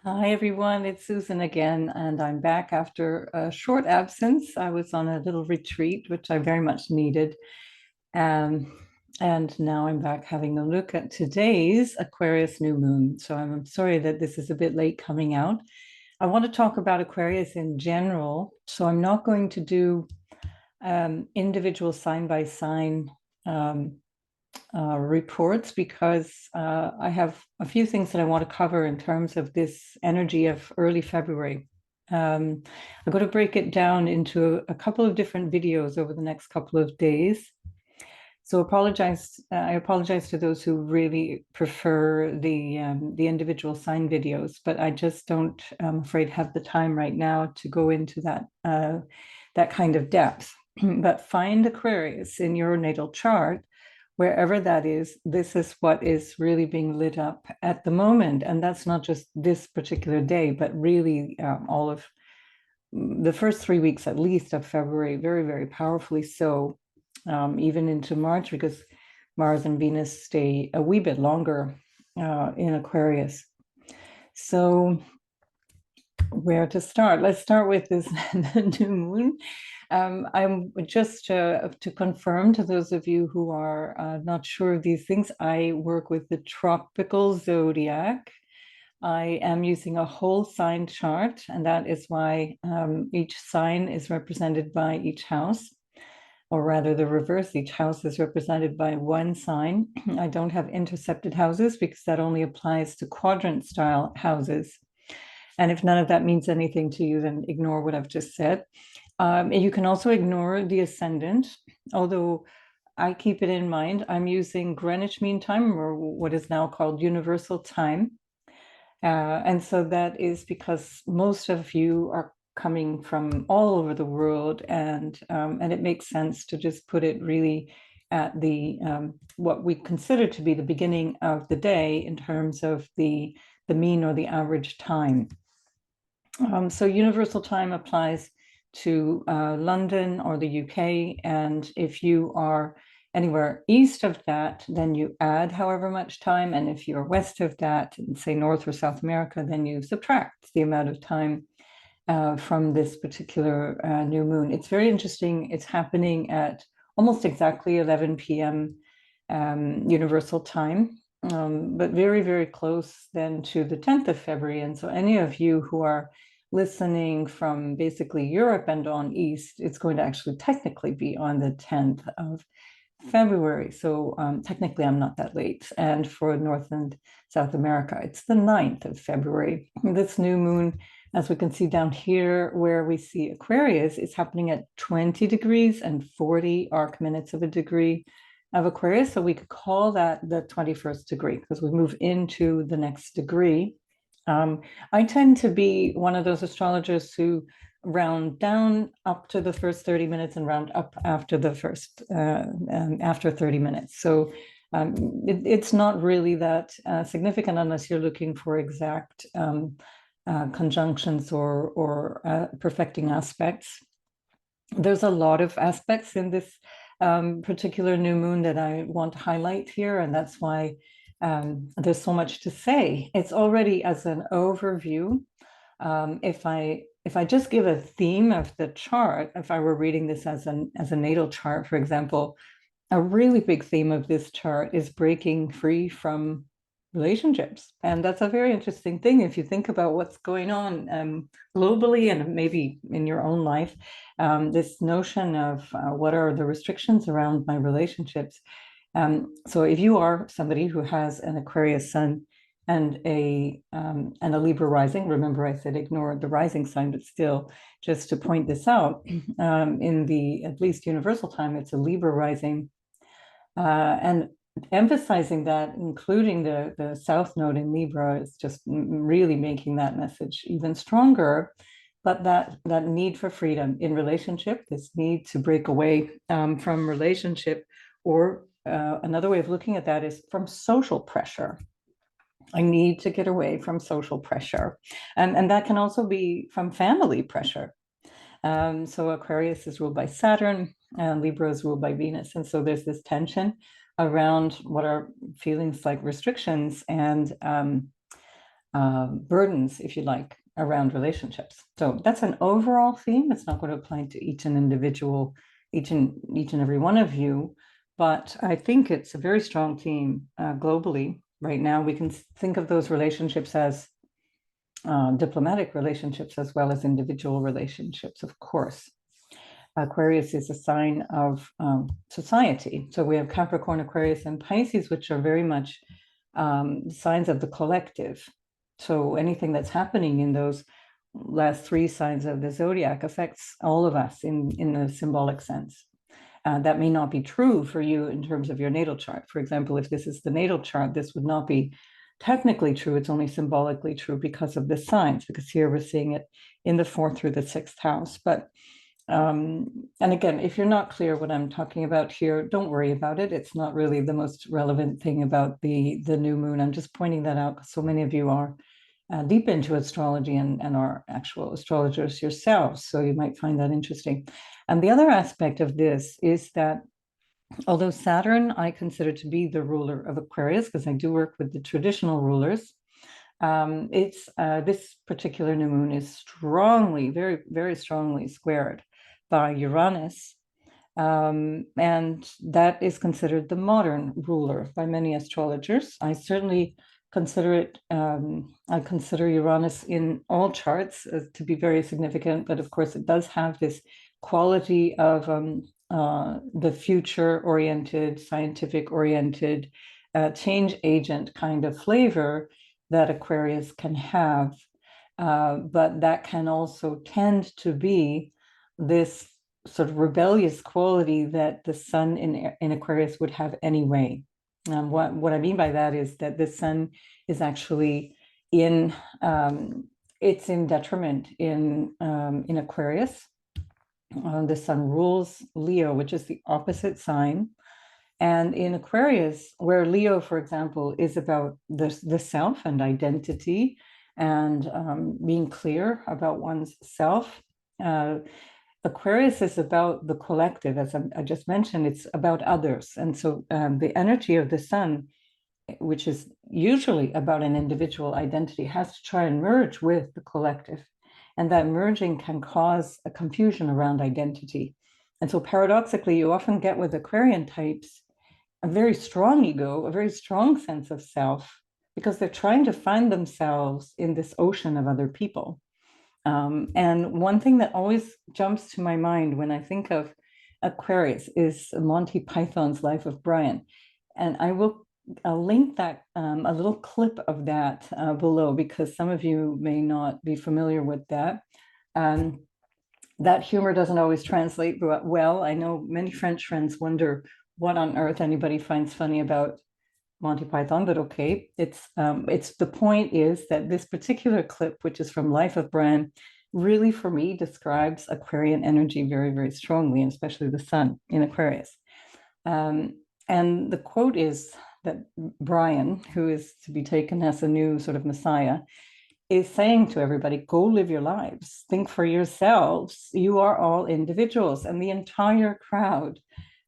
Hi everyone, it's Susan again, and I'm back after a short absence. I was on a little retreat, which I very much needed. Um, and now I'm back having a look at today's Aquarius new moon. So I'm sorry that this is a bit late coming out. I want to talk about Aquarius in general. So I'm not going to do individual sign by sign reports because I have a few things that I want to cover in terms of this energy of early February. I'm going to break it down into a couple of different videos over the next couple of days. So I apologize to those who really prefer the individual sign videos, but I just don't, I'm afraid, have the time right now to go into that kind of depth. But find Aquarius in your natal chart, wherever that is. This is what is really being lit up at the moment, and that's not just this particular day, but really all of the first 3 weeks at least of February, very, very powerfully so, even into March, because Mars and Venus stay a wee bit longer in Aquarius. So where to start? Let's start with this new moon. I'm just to confirm to those of you who are not sure of these things, I work with the tropical zodiac. I am using a whole sign chart, and that is why each sign is represented by each house, or rather the reverse, each house is represented by one sign. I don't have intercepted houses because that only applies to quadrant style houses. And if none of that means anything to you, then ignore what I've just said. You can also ignore the ascendant, although I keep it in mind. I'm using Greenwich Mean Time, or what is now called Universal Time. And so that is because most of you are coming from all over the world, and it makes sense to just put it really at the what we consider to be the beginning of the day in terms of the mean or the average time. So universal time applies to London or the UK, and if you are anywhere east of that, then you add however much time, and if you're west of that, say North or South America, then you subtract the amount of time from this particular new moon. It's very interesting. It's happening at almost exactly 11 p.m. Universal time, but very, very close then to the 10th of February. And so any of you who are listening from basically Europe and on east, it's going to actually technically be on the 10th of February. So technically I'm not that late. And for North and South America, it's the 9th of February. This new moon, as we can see down here where we see Aquarius, is happening at 20 degrees and 40 arc minutes of a degree of Aquarius. So we could call that the 21st degree because we move into the next degree. I tend to be one of those astrologers who round down up to the first 30 minutes and round up after the first, after 30 minutes. So it's not really that significant unless you're looking for exact conjunctions or perfecting aspects. There's a lot of aspects in this particular new moon that I want to highlight here, and that's why there's so much to say. It's already as an overview. If I just give a theme of the chart, if I were reading this as a natal chart, for example, a really big theme of this chart is breaking free from relationships. And that's a very interesting thing if you think about what's going on globally and maybe in your own life. This notion of what are the restrictions around my relationships. So if you are somebody who has an Aquarius sun and a Libra rising, remember I said ignore the rising sign, but still, just to point this out, in the at least universal time, it's a Libra rising. And emphasizing that, including the South Node in Libra, is just really making that message even stronger. But that need for freedom in relationship, this need to break away from relationship, or another way of looking at that is from social pressure. I need to get away from social pressure. And that can also be from family pressure. So Aquarius is ruled by Saturn and Libra is ruled by Venus. And so there's this tension around what are feelings like restrictions and burdens, if you like, around relationships. So that's an overall theme. It's not going to apply to each and every one of you, but I think it's a very strong theme globally right now. We can think of those relationships as diplomatic relationships as well as individual relationships, of course. Aquarius is a sign of society. So we have Capricorn, Aquarius, and Pisces, which are very much signs of the collective. So anything that's happening in those last three signs of the zodiac affects all of us in a symbolic sense. That may not be true for you in terms of your natal chart. For example, if this is the natal chart, this would not be technically true. It's only symbolically true because of the signs, because here we're seeing it in the 4th through the 6th house. But and again, if you're not clear what I'm talking about here, don't worry about it. It's not really the most relevant thing about the new moon. I'm just pointing that out because so many of you are deep into astrology and are actual astrologers yourselves. So you might find that interesting. And the other aspect of this is that although Saturn I consider to be the ruler of Aquarius, because I do work with the traditional rulers, it's this particular new moon is strongly, very, very strongly squared by Uranus. And that is considered the modern ruler by many astrologers. I certainly consider it, I consider Uranus in all charts to be very significant, but of course it does have this quality of the future-oriented, scientific-oriented, change agent kind of flavor that Aquarius can have. But that can also tend to be this sort of rebellious quality that the sun in Aquarius would have anyway. What I mean by that is that the sun is actually in it's in detriment in Aquarius. The sun rules Leo, which is the opposite sign. And in Aquarius, where Leo, for example, is about the self and identity and being clear about one's self, Aquarius is about the collective, as I just mentioned, it's about others. And so the energy of the sun, which is usually about an individual identity, has to try and merge with the collective. And that merging can cause a confusion around identity. And so paradoxically, you often get with Aquarian types a very strong ego, a very strong sense of self, because they're trying to find themselves in this ocean of other people. And one thing that always jumps to my mind when I think of Aquarius is Monty Python's Life of Brian. And I'll link that, a little clip of that below, because some of you may not be familiar with that. That humor doesn't always translate well. I know many French friends wonder what on earth anybody finds funny about Monty Python, but okay. It's the point is that this particular clip, which is from Life of Brian, really for me describes Aquarian energy very, very strongly, and especially the sun in Aquarius. And the quote is that Brian, who is to be taken as a new sort of messiah, is saying to everybody, go live your lives, think for yourselves, you are all individuals. And the entire crowd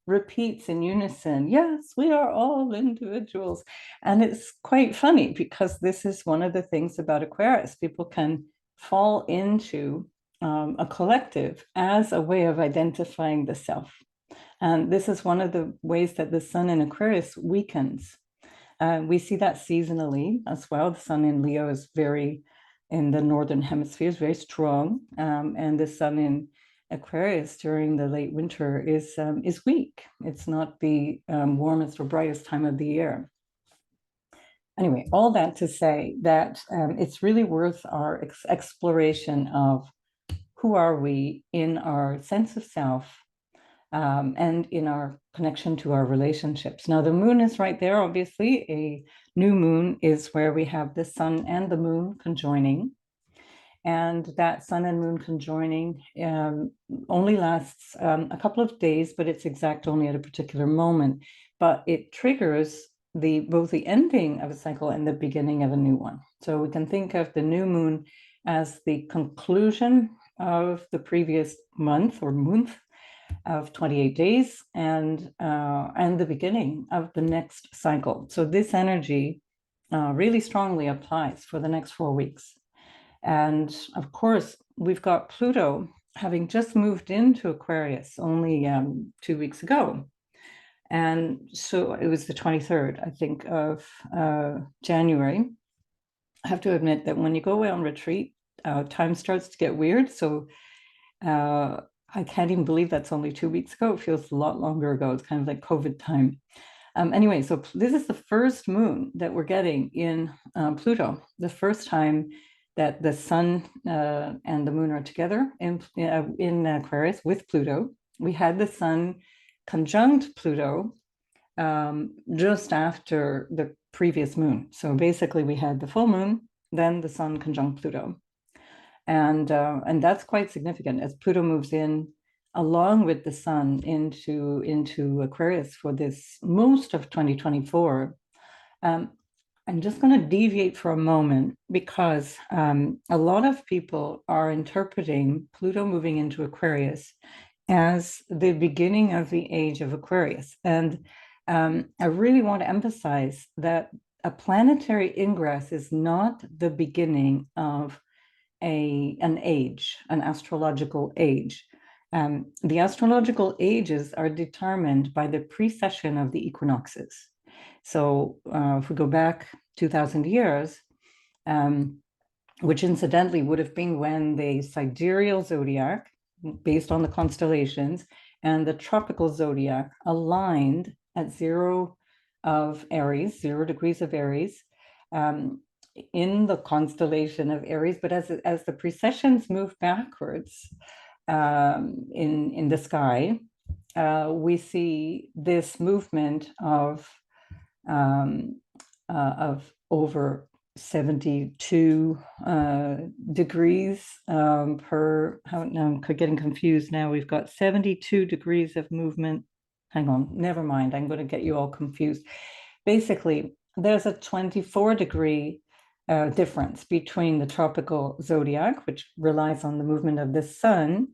repeats in unison, yes, we are all individuals. And it's quite funny because this is one of the things about Aquarius. People can fall into a collective as a way of identifying the self. And this is one of the ways that the sun in Aquarius weakens. We see that seasonally as well. The sun in Leo is very, in the northern hemisphere, is very strong. And the sun in Aquarius during the late winter is weak. It's not the warmest or brightest time of the year. Anyway, all that to say that it's really worth our exploration of who are we in our sense of self and in our connection to our relationships. Now, the moon is right there, obviously. A new moon is where we have the sun and the moon conjoining. And that sun and moon conjoining only lasts a couple of days, but it's exact only at a particular moment. But it triggers both the ending of a cycle and the beginning of a new one. So we can think of the new moon as the conclusion of the previous month or month of 28 days and the beginning of the next cycle. So this energy really strongly applies for the next 4 weeks. And of course, we've got Pluto having just moved into Aquarius only 2 weeks ago. And so it was the 23rd, I think, of January. I have to admit that when you go away on retreat, time starts to get weird. So I can't even believe that's only 2 weeks ago. It feels a lot longer ago. It's kind of like COVID time. Anyway, so this is the first moon that we're getting in Pluto, the first time that the sun and the moon are together in Aquarius with Pluto. We had the sun conjunct Pluto just after the previous moon. So basically, we had the full moon, then the sun conjunct Pluto, and that's quite significant as Pluto moves in along with the sun into Aquarius for this most of 2024. I'm just going to deviate for a moment because a lot of people are interpreting Pluto moving into Aquarius as the beginning of the age of Aquarius. And I really want to emphasize that a planetary ingress is not the beginning of an age, an astrological age. The astrological ages are determined by the precession of the equinoxes. So if we go back 2,000 years, which incidentally would have been when the sidereal zodiac, based on the constellations, and the tropical zodiac aligned at 0 of Aries, 0 degrees of Aries, in the constellation of Aries. But as the precessions move backwards in the sky, we see this movement of over 72 degrees per, I'm getting confused now. We've got 72 degrees of movement. Hang on, never mind. I'm going to get you all confused. Basically, there's a 24-degree difference between the tropical zodiac, which relies on the movement of the sun,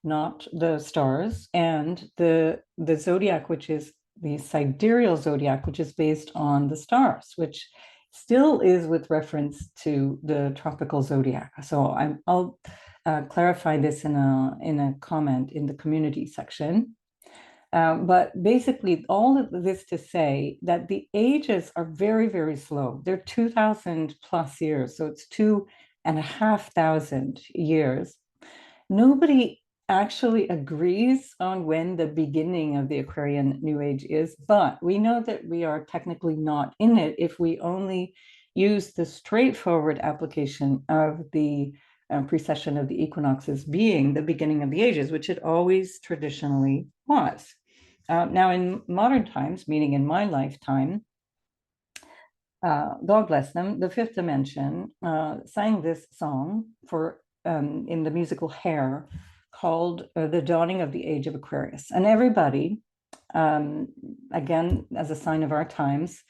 not the stars, and the zodiac, which is the sidereal zodiac, which is based on the stars, which still is with reference to the tropical zodiac. So I'll clarify this in a comment in the community section. But basically, all of this to say that the ages are very, very slow. They're 2,000 plus years, so it's 2,500 years. Nobody actually agrees on when the beginning of the Aquarian New Age is, but we know that we are technically not in it if we only use the straightforward application of the precession of the equinoxes being the beginning of the ages, which it always traditionally was. Now, in modern times, meaning in my lifetime, God bless them, the Fifth Dimension sang this song for in the musical Hair called The Dawning of the Age of Aquarius. And everybody, again, as a sign of our times,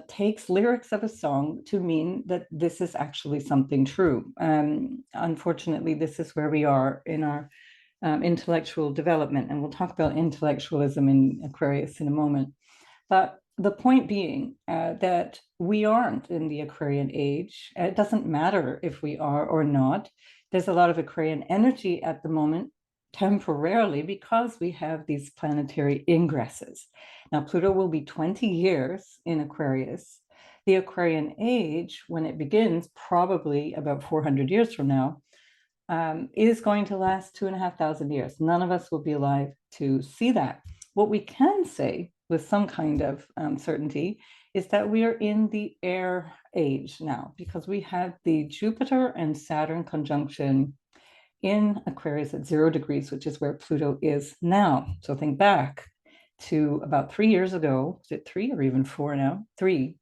takes lyrics of a song to mean that this is actually something true. Unfortunately, this is where we are in our intellectual development, and we'll talk about intellectualism in Aquarius in a moment. But the point being that we aren't in the Aquarian age. It doesn't matter if we are or not. There's a lot of Aquarian energy at the moment, temporarily, because we have these planetary ingresses. Now, Pluto will be 20 years in Aquarius. The Aquarian age, when it begins, probably about 400 years from now, is going to last 2,500 years. None of us will be alive to see that. What we can say with some kind of certainty is that we are in the air age now, because we had the Jupiter and Saturn conjunction in Aquarius at 0 degrees, which is where Pluto is now. So think back to about 3 years ago. Is it 3 or even 4 now? 3+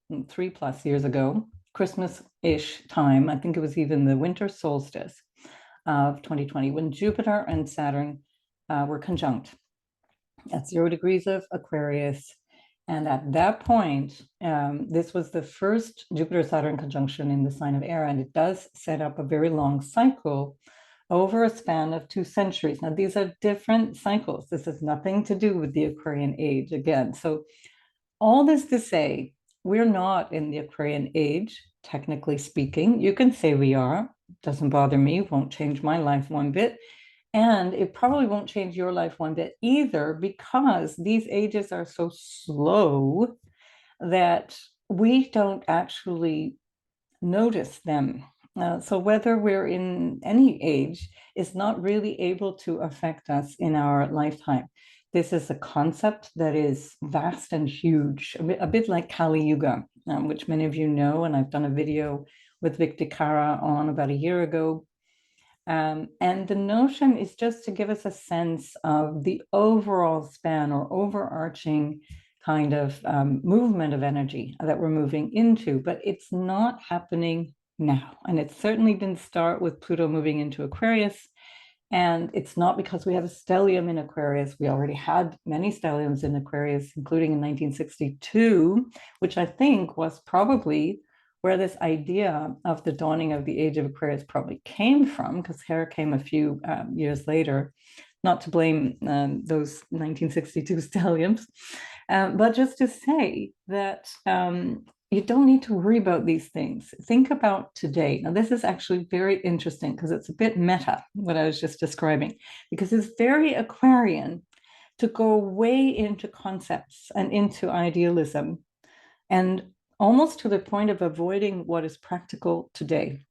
years ago, Christmas-ish time. I think it was even the winter solstice of 2020, when Jupiter and Saturn were conjunct at 0 degrees of Aquarius. And at that point, this was the first Jupiter-Saturn conjunction in the sign of air, and it does set up a very long cycle over a span of 2 centuries. Now, these are different cycles. This has nothing to do with the Aquarian age again. So all this to say we're not in the Aquarian age, technically speaking. You can say we are, doesn't bother me, won't change my life one bit. And it probably won't change your life one bit either, because these ages are so slow that we don't actually notice them. So whether we're in any age is not really able to affect us in our lifetime. This is a concept that is vast and huge, a bit like Kali Yuga, which many of you know, and I've done a video with Vic Kara on about a year ago. And the notion is just to give us a sense of the overall span or overarching kind of movement of energy that we're moving into, but it's not happening now. And it certainly didn't start with Pluto moving into Aquarius. And it's not because we have a stellium in Aquarius. We already had many stelliums in Aquarius, including in 1962, which I think was probably where this idea of the dawning of the age of Aquarius probably came from, because Hera came a few years later. Not to blame those 1962 stelliums, but just to say that you don't need to worry about these things. Think about today. Now, this is actually very interesting because it's a bit meta, what I was just describing, because it's very Aquarian to go way into concepts and into idealism, and almost to the point of avoiding what is practical today.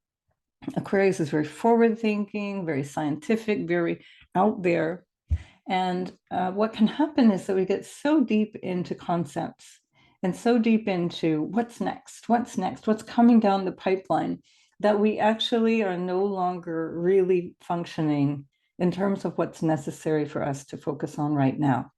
Aquarius is very forward thinking, very scientific, very out there. And what can happen is that we get so deep into concepts and so deep into what's next, what's coming down the pipeline, that we actually are no longer really functioning in terms of what's necessary for us to focus on right now.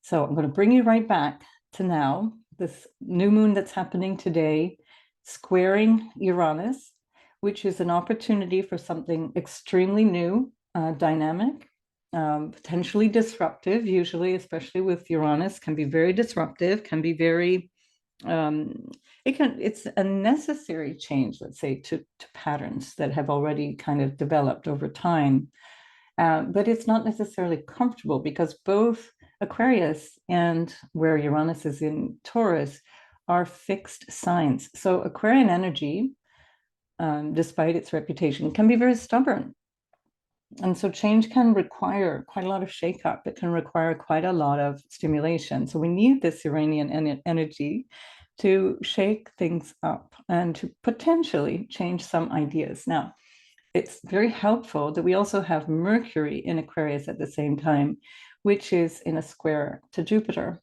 So I'm going to bring you right back to now, this new moon that's happening today, squaring Uranus, which is an opportunity for something extremely new, dynamic, potentially disruptive, usually, especially with Uranus, can be very disruptive, can be very, it's a necessary change, let's say, to patterns that have already kind of developed over time. But it's not necessarily comfortable, because both Aquarius and where Uranus is in Taurus are fixed signs. So Aquarian energy, despite its reputation, can be very stubborn. And so change can require quite a lot of shakeup. It can require quite a lot of stimulation. So we need this Uranian energy to shake things up and to potentially change some ideas. Now, it's very helpful that we also have Mercury in Aquarius at the same time, which is in a square to Jupiter.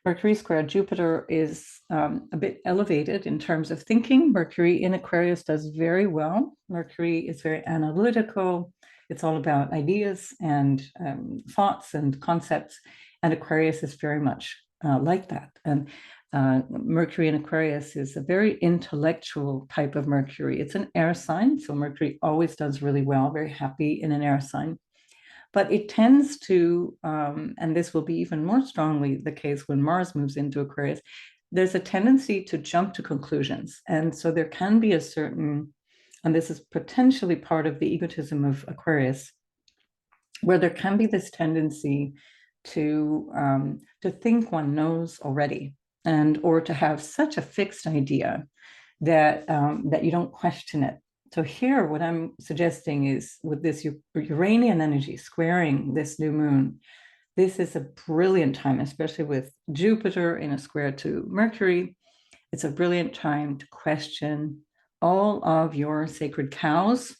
Mercury square Jupiter is a bit elevated in terms of thinking. Mercury in Aquarius does very well. Mercury is very analytical. It's all about ideas and thoughts and concepts. And Aquarius is very much like that. And Mercury in Aquarius is a very intellectual type of Mercury. It's an air sign, so Mercury always does really well, very happy in an air sign. But it tends to, and this will be even more strongly the case when Mars moves into Aquarius, there's a tendency to jump to conclusions. And so there can be a certain, and this is potentially part of the egotism of Aquarius, where there can be this tendency to think one knows already, and or to have such a fixed idea that that you don't question it. So here, what I'm suggesting is, with this Uranian energy squaring this new moon, this is a brilliant time, especially with Jupiter in a square to Mercury. It's a brilliant time to question all of your sacred cows.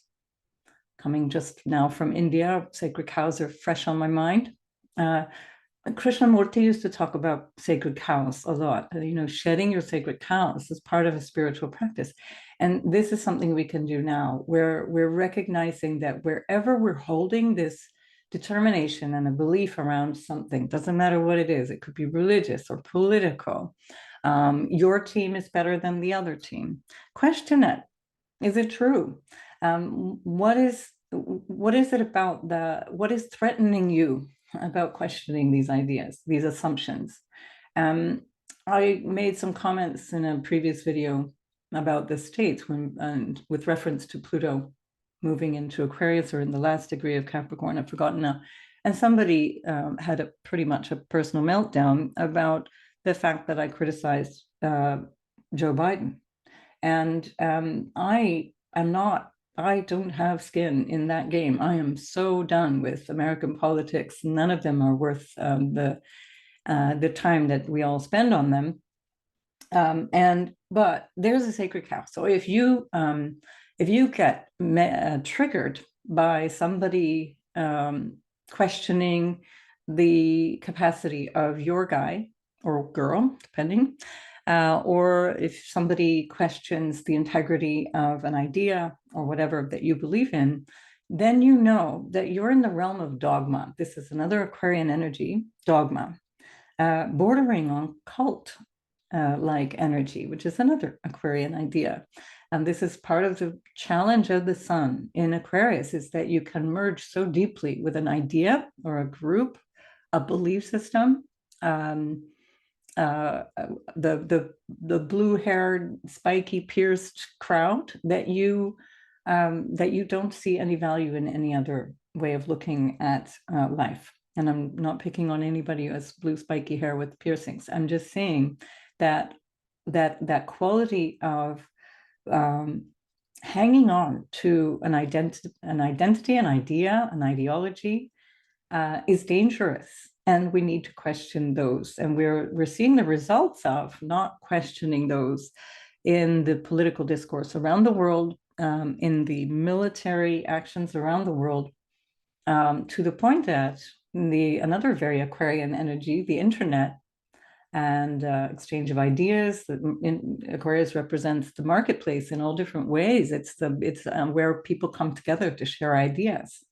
Coming just now from India, sacred cows are fresh on my mind. Krishnamurti used to talk about sacred cows a lot. Shedding your sacred cows is part of a spiritual practice. And this is something we can do now, where we're recognizing that wherever we're holding this determination and a belief around something, doesn't matter what it is, it could be religious or political. Your team is better than the other team. Question it. Is it true? What is it about what is threatening you about questioning these ideas, these assumptions? I made some comments in a previous video about the states and with reference to Pluto moving into Aquarius, or in the last degree of Capricorn, I've forgotten now. And somebody had pretty much a personal meltdown about the fact that I criticized Joe Biden. And I don't have skin in that game. I am so done with American politics. None of them are worth the time that we all spend on them. But there's a sacred cow. So if you get triggered by somebody questioning the capacity of your guy or girl, depending, or if somebody questions the integrity of an idea or whatever that you believe in, then you know that you're in the realm of dogma. This is another Aquarian energy, dogma, bordering on cult like energy, which is another Aquarian idea. And this is part of the challenge of the sun in Aquarius, is that you can merge so deeply with an idea or a group, a belief system. The blue-haired, spiky, pierced crowd that you don't see any value in any other way of looking at life. And I'm not picking on anybody who has blue spiky hair with piercings. I'm just saying that quality of hanging on to an identity, an idea, an ideology is dangerous, and we need to question those. And we're seeing the results of not questioning those in the political discourse around the world, in the military actions around the world, to the point that another very Aquarian energy, the internet, and exchange of ideas. Aquarius represents the marketplace in all different ways. It's where people come together to share ideas.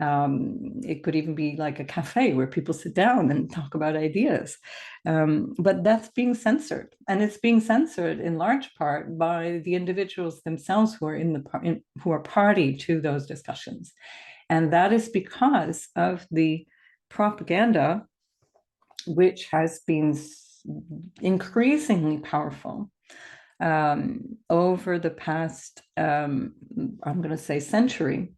It could even be like a cafe where people sit down and talk about ideas. But that's being censored, and it's being censored in large part by the individuals themselves who are who are party to those discussions. And that is because of the propaganda, which has been increasingly powerful over the past, I'm going to say, century,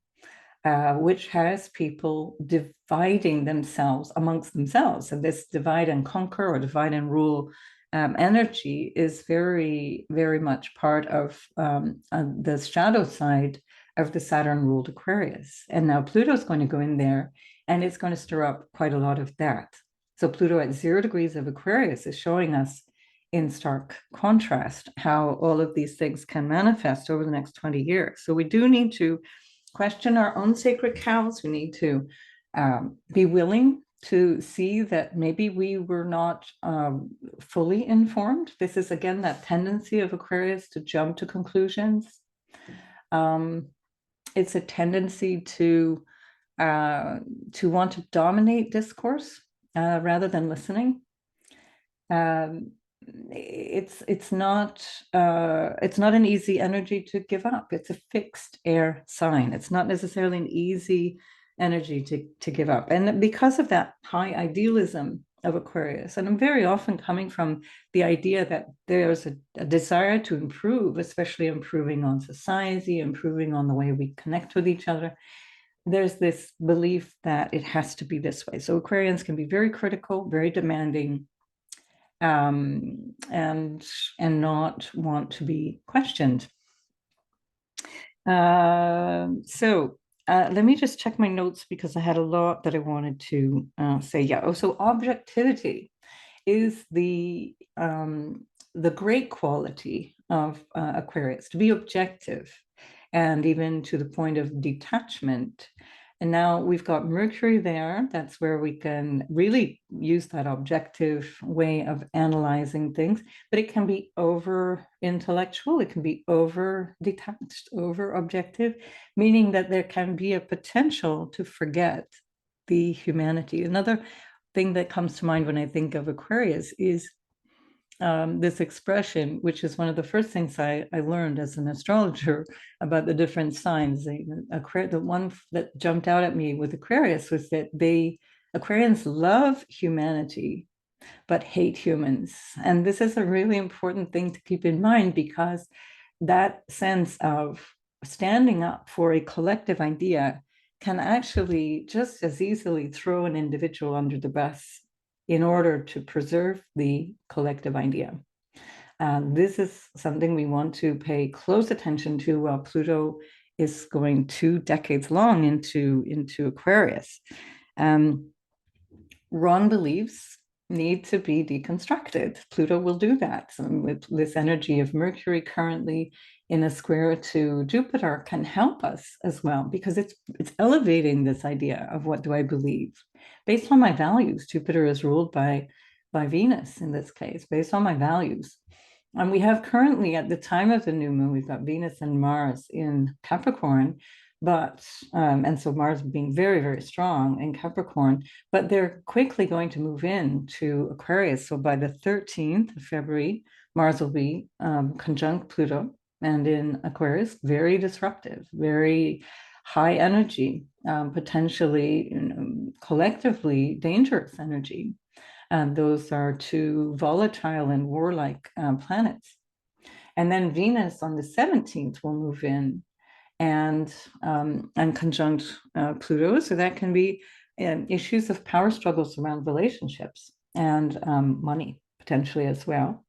which has people dividing themselves amongst themselves. And this divide and conquer or divide and rule energy is very, very much part of the shadow side of the Saturn-ruled Aquarius. And now Pluto's going to go in there, and it's going to stir up quite a lot of that. So Pluto at 0 degrees of Aquarius is showing us in stark contrast how all of these things can manifest over the next 20 years. So we do need to question our own sacred cows. We need to be willing to see that maybe we were not fully informed. This is, again, that tendency of Aquarius to jump to conclusions. It's a tendency to want to dominate discourse rather than listening. It's not an easy energy to give up. It's a fixed air sign. It's not necessarily an easy energy to give up. And because of that high idealism of Aquarius, and I'm very often coming from the idea that there's a desire to improve, especially improving on society, improving on the way we connect with each other. There's this belief that it has to be this way. So Aquarians can be very critical, very demanding, and not want to be questioned. So let me just check my notes, because I had a lot that I wanted to say. Yeah. Oh, so objectivity is the great quality of Aquarius, to be objective, and even to the point of detachment. And now we've got Mercury there. That's where we can really use that objective way of analyzing things, but it can be over intellectual, it can be over detached, over objective, meaning that there can be a potential to forget the humanity. Another thing that comes to mind when I think of Aquarius is this expression, which is one of the first things I learned as an astrologer about the different signs. The one that jumped out at me with Aquarius was that Aquarians love humanity, but hate humans. And this is a really important thing to keep in mind, because that sense of standing up for a collective idea can actually just as easily throw an individual under the bus in order to preserve the collective idea. This is something we want to pay close attention to while Pluto is going 2 decades long into Aquarius. Wrong beliefs need to be deconstructed. Pluto will do that. So with this energy of Mercury currently in a square to Jupiter can help us as well, because it's elevating this idea of what do I believe based on my values. Jupiter is ruled by Venus in this case, based on my values. And we have currently, at the time of the new moon, we've got Venus and Mars in Capricorn, but and so Mars being very, very strong in Capricorn, but they're quickly going to move into Aquarius. So by the 13th of February, Mars will be conjunct Pluto and in Aquarius, very disruptive, very high energy, potentially collectively dangerous energy. And those are two volatile and warlike planets. And then Venus on the 17th will move in and conjunct Pluto. So that can be issues of power struggles around relationships and money potentially as well.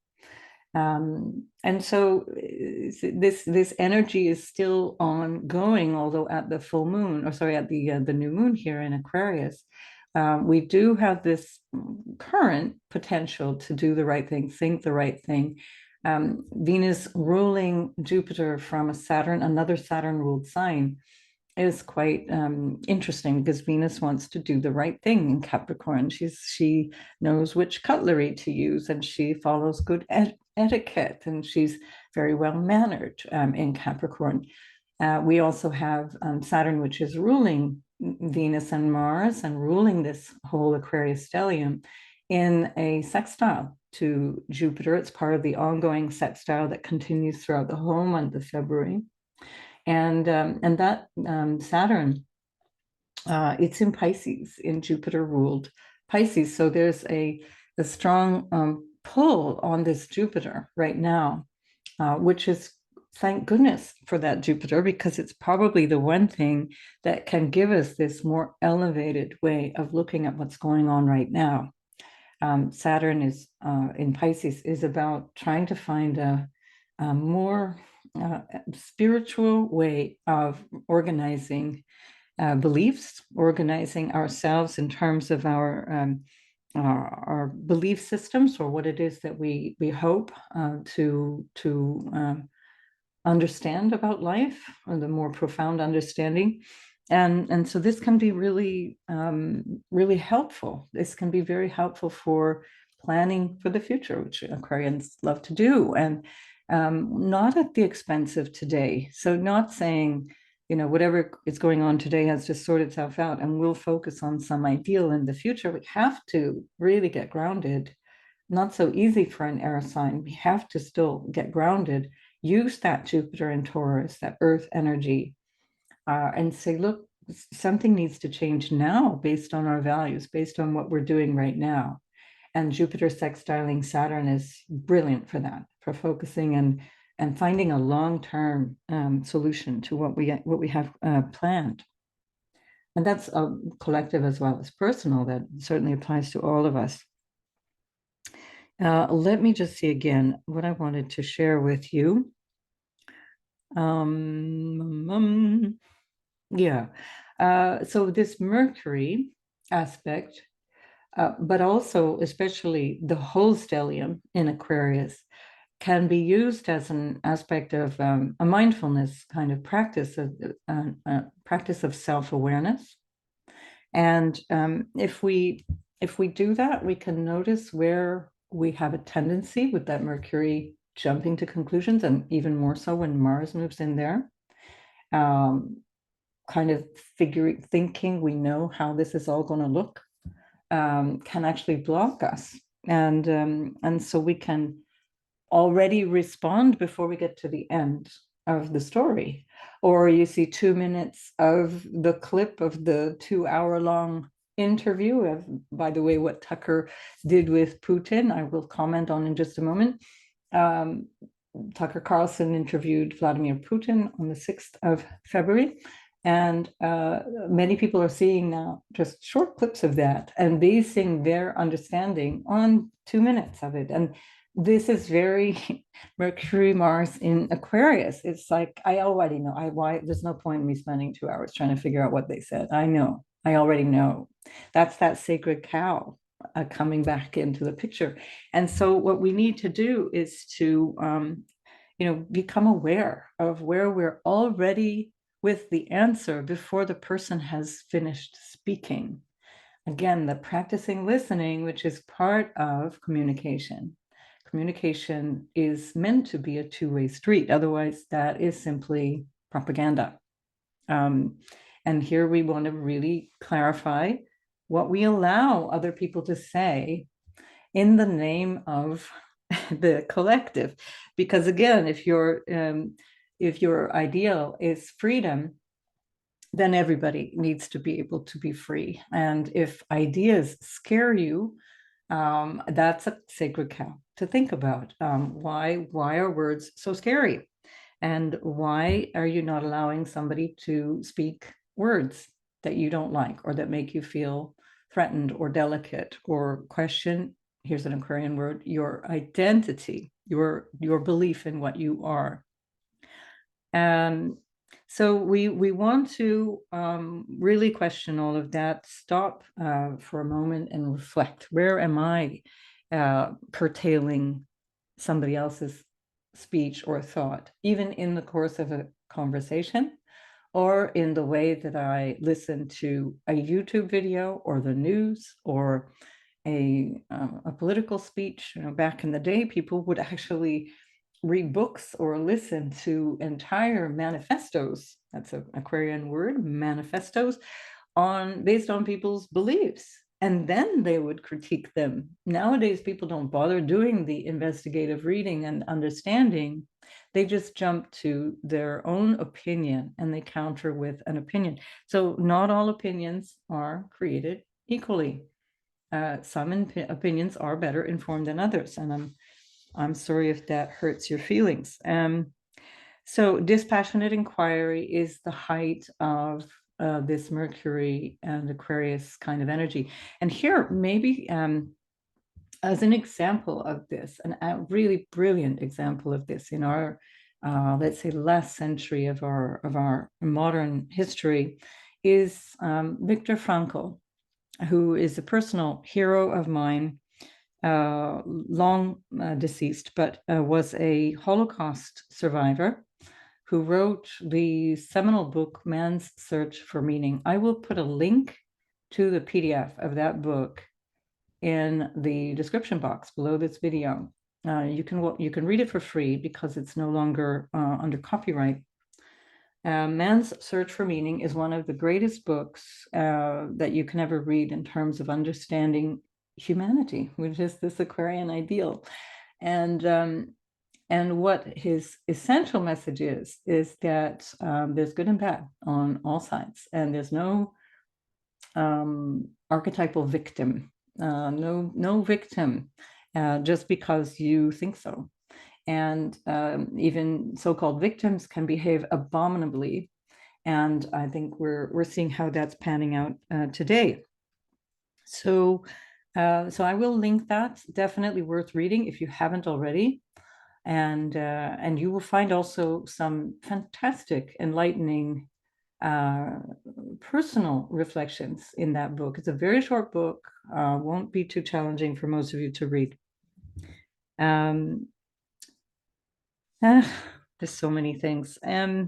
And so this energy is still ongoing, although at the full moon, or sorry, at the new moon here in Aquarius, we do have this current potential to do the right thing, think the right thing. Venus ruling Jupiter from another Saturn-ruled sign is quite interesting, because Venus wants to do the right thing in Capricorn. She knows which cutlery to use, and she follows good etiquette, and she's very well mannered in Capricorn. We also have Saturn, which is ruling Venus and Mars and ruling this whole Aquarius stellium in a sextile to Jupiter. It's part of the ongoing sextile that continues throughout the whole month of February. And that Saturn, it's in Pisces, in Jupiter ruled Pisces. So there's a strong pull on this Jupiter right now, which is, thank goodness for that Jupiter, because it's probably the one thing that can give us this more elevated way of looking at what's going on right now. Saturn is in Pisces is about trying to find a more spiritual way of organizing beliefs, organizing ourselves in terms of our belief systems, or what it is that we hope to understand about life, or the more profound understanding. And so this can be really, really helpful. This can be very helpful for planning for the future, which Aquarians love to do, and not at the expense of today. So not saying, whatever is going on today has to sort itself out and we'll focus on some ideal in the future. We have to really get grounded. Not so easy for an air sign. We have to still get grounded, use that Jupiter in Taurus, that earth energy, and say, look, something needs to change now based on our values, based on what we're doing right now. And Jupiter sextiling Saturn is brilliant for that, for focusing and finding a long-term solution to what we have planned. And that's collective as well as personal. That certainly applies to all of us. Let me just see again what I wanted to share with you. Yeah. So this Mercury aspect, but also especially the whole stellium in Aquarius, can be used as an aspect of a mindfulness kind of practice of self-awareness. And if we do that, we can notice where we have a tendency with that Mercury jumping to conclusions, and even more so when Mars moves in there. Kind of thinking we know how this is all going to look can actually block us, and so we can already respond before we get to the end of the story. Or you see 2 minutes of the clip of the 2-hour-long interview of, by the way, what Tucker did with Putin, I will comment on in just a moment. Tucker Carlson interviewed Vladimir Putin on the 6th of February. And many people are seeing now just short clips of that and basing their understanding on 2 minutes of it. And this is very Mercury, Mars in Aquarius. It's like, I already know. Why there's no point in me spending 2 hours trying to figure out what they said. I know. I already know. That's that sacred cow coming back into the picture. And so what we need to do is to become aware of where we're already with the answer before the person has finished speaking. Again, the practicing listening, which is part of communication. Communication is meant to be a two-way street. Otherwise, that is simply propaganda. And here we want to really clarify what we allow other people to say in the name of the collective. Because again, if your ideal is freedom, then everybody needs to be able to be free. And if ideas scare you, that's a sacred cow to think about. Why are words so scary? And why are you not allowing somebody to speak words that you don't like or that make you feel threatened or delicate or question, here's an Aquarian word, your identity, your belief in what you are? So we want to really question all of that, stop for a moment and reflect. Where am I curtailing somebody else's speech or thought, even in the course of a conversation, or in the way that I listen to a YouTube video or the news or a political speech? Back in the day, people would actually read books or listen to entire manifestos. That's an Aquarian word, manifestos, based on people's beliefs. And then they would critique them. Nowadays, people don't bother doing the investigative reading and understanding. They just jump to their own opinion and they counter with an opinion. So not all opinions are created equally. Some opinions are better informed than others, and I'm sorry if that hurts your feelings. So dispassionate inquiry is the height of this Mercury and Aquarius kind of energy. And here, maybe as an example of this, a really brilliant example of this in our, let's say, last century of our modern history, is Viktor Frankl, who is a personal hero of mine, long deceased, but was a Holocaust survivor who wrote the seminal book, Man's Search for Meaning. I will put a link to the PDF of that book in the description box below this video. You can read it for free because it's no longer under copyright. Man's Search for Meaning is one of the greatest books that you can ever read in terms of understanding humanity, which is this Aquarian ideal. And what his essential message is that there's good and bad on all sides, and there's no archetypal victim, no victim just because you think so. And even so-called victims can behave abominably. And I think we're seeing how that's panning out today. So I will link that. Definitely worth reading if you haven't already. And you will find also some fantastic, enlightening personal reflections in that book. It's a very short book, won't be too challenging for most of you to read. There's so many things. I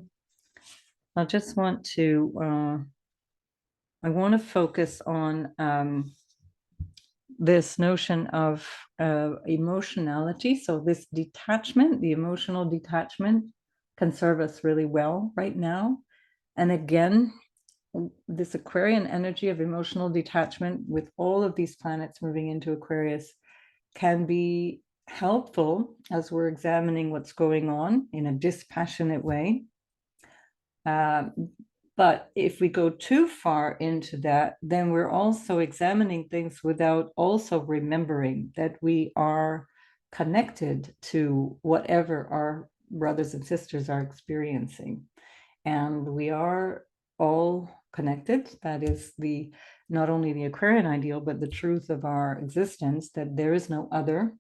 just want to, I want to focus on this notion of emotionality. So this detachment, the emotional detachment, can serve us really well right now. And again, this Aquarian energy of emotional detachment with all of these planets moving into Aquarius can be helpful as we're examining what's going on in a dispassionate way. But if we go too far into that, then we're also examining things without also remembering that we are connected to whatever our brothers and sisters are experiencing. And we are all connected. That is the not only the Aquarian ideal, but the truth of our existence, that there is no other,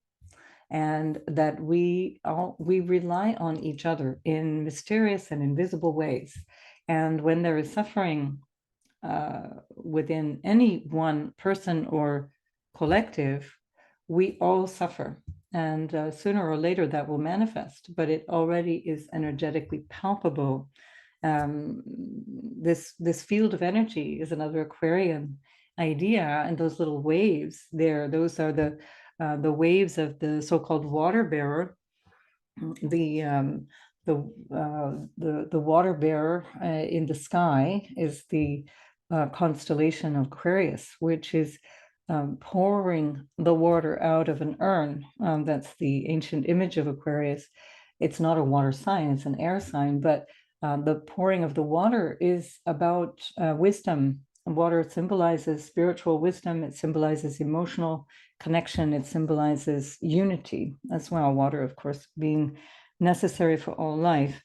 and that we rely on each other in mysterious and invisible ways. And when there is suffering within any one person or collective, we all suffer. And sooner or later that will manifest, but it already is energetically palpable. This field of energy is another Aquarian idea, and those little waves there, those are the waves of the so-called water bearer. The the water bearer in the sky is the constellation of Aquarius, which is pouring the water out of an urn. That's the ancient image of Aquarius. It's not a water sign, it's an air sign, but the pouring of the water is about wisdom. Water symbolizes spiritual wisdom, it symbolizes emotional connection, it symbolizes unity as well. Water, of course, being necessary for all life.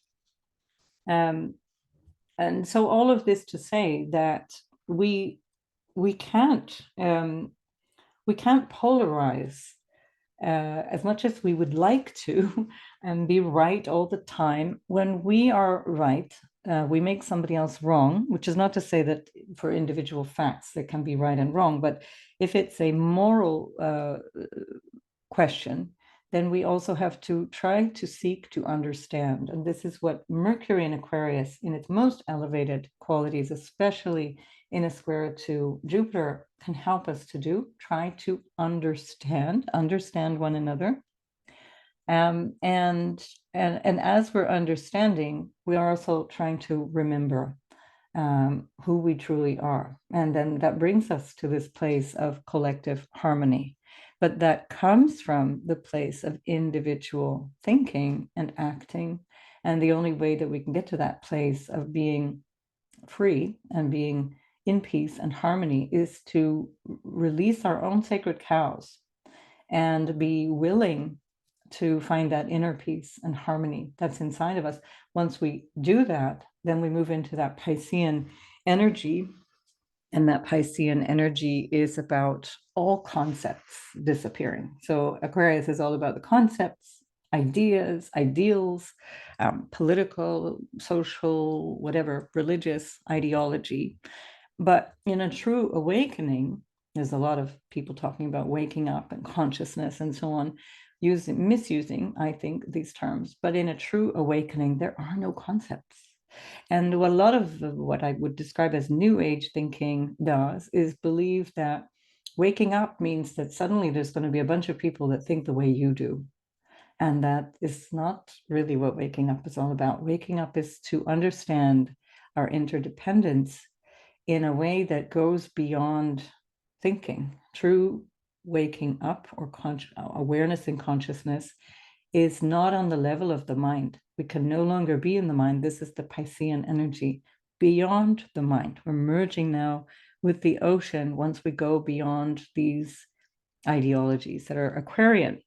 And so all of this to say that we we can't um, we can't polarize as much as we would like to and be right all the time. When we are right, we make somebody else wrong, which is not to say that for individual facts there can be right and wrong, but if it's a moral question, then we also have to try to seek to understand. And this is what Mercury in Aquarius, in its most elevated qualities, especially in a square to Jupiter, can help us to do. Try to understand one another. And as we're understanding, we are also trying to remember who we truly are. And then that brings us to this place of collective harmony. But that comes from the place of individual thinking and acting. And the only way that we can get to that place of being free and being in peace and harmony is to release our own sacred cows and be willing to find that inner peace and harmony that's inside of us. Once we do that, then we move into that Piscean energy. And that Piscean energy is about all concepts disappearing. So Aquarius is all about the concepts, ideas, ideals, political, social, whatever, religious ideology. But in a true awakening, there's a lot of people talking about waking up and consciousness and so on, misusing, I think, these terms. But in a true awakening, there are no concepts. And what a lot of what I would describe as New Age thinking does is believe that waking up means that suddenly there's going to be a bunch of people that think the way you do. And that is not really what waking up is all about. Waking up is to understand our interdependence in a way that goes beyond thinking. True waking up or awareness and consciousness is not on the level of the mind. We can no longer be in the mind. This is the Piscean energy beyond the mind. We're merging now with the ocean once we go beyond these ideologies that are Aquarian.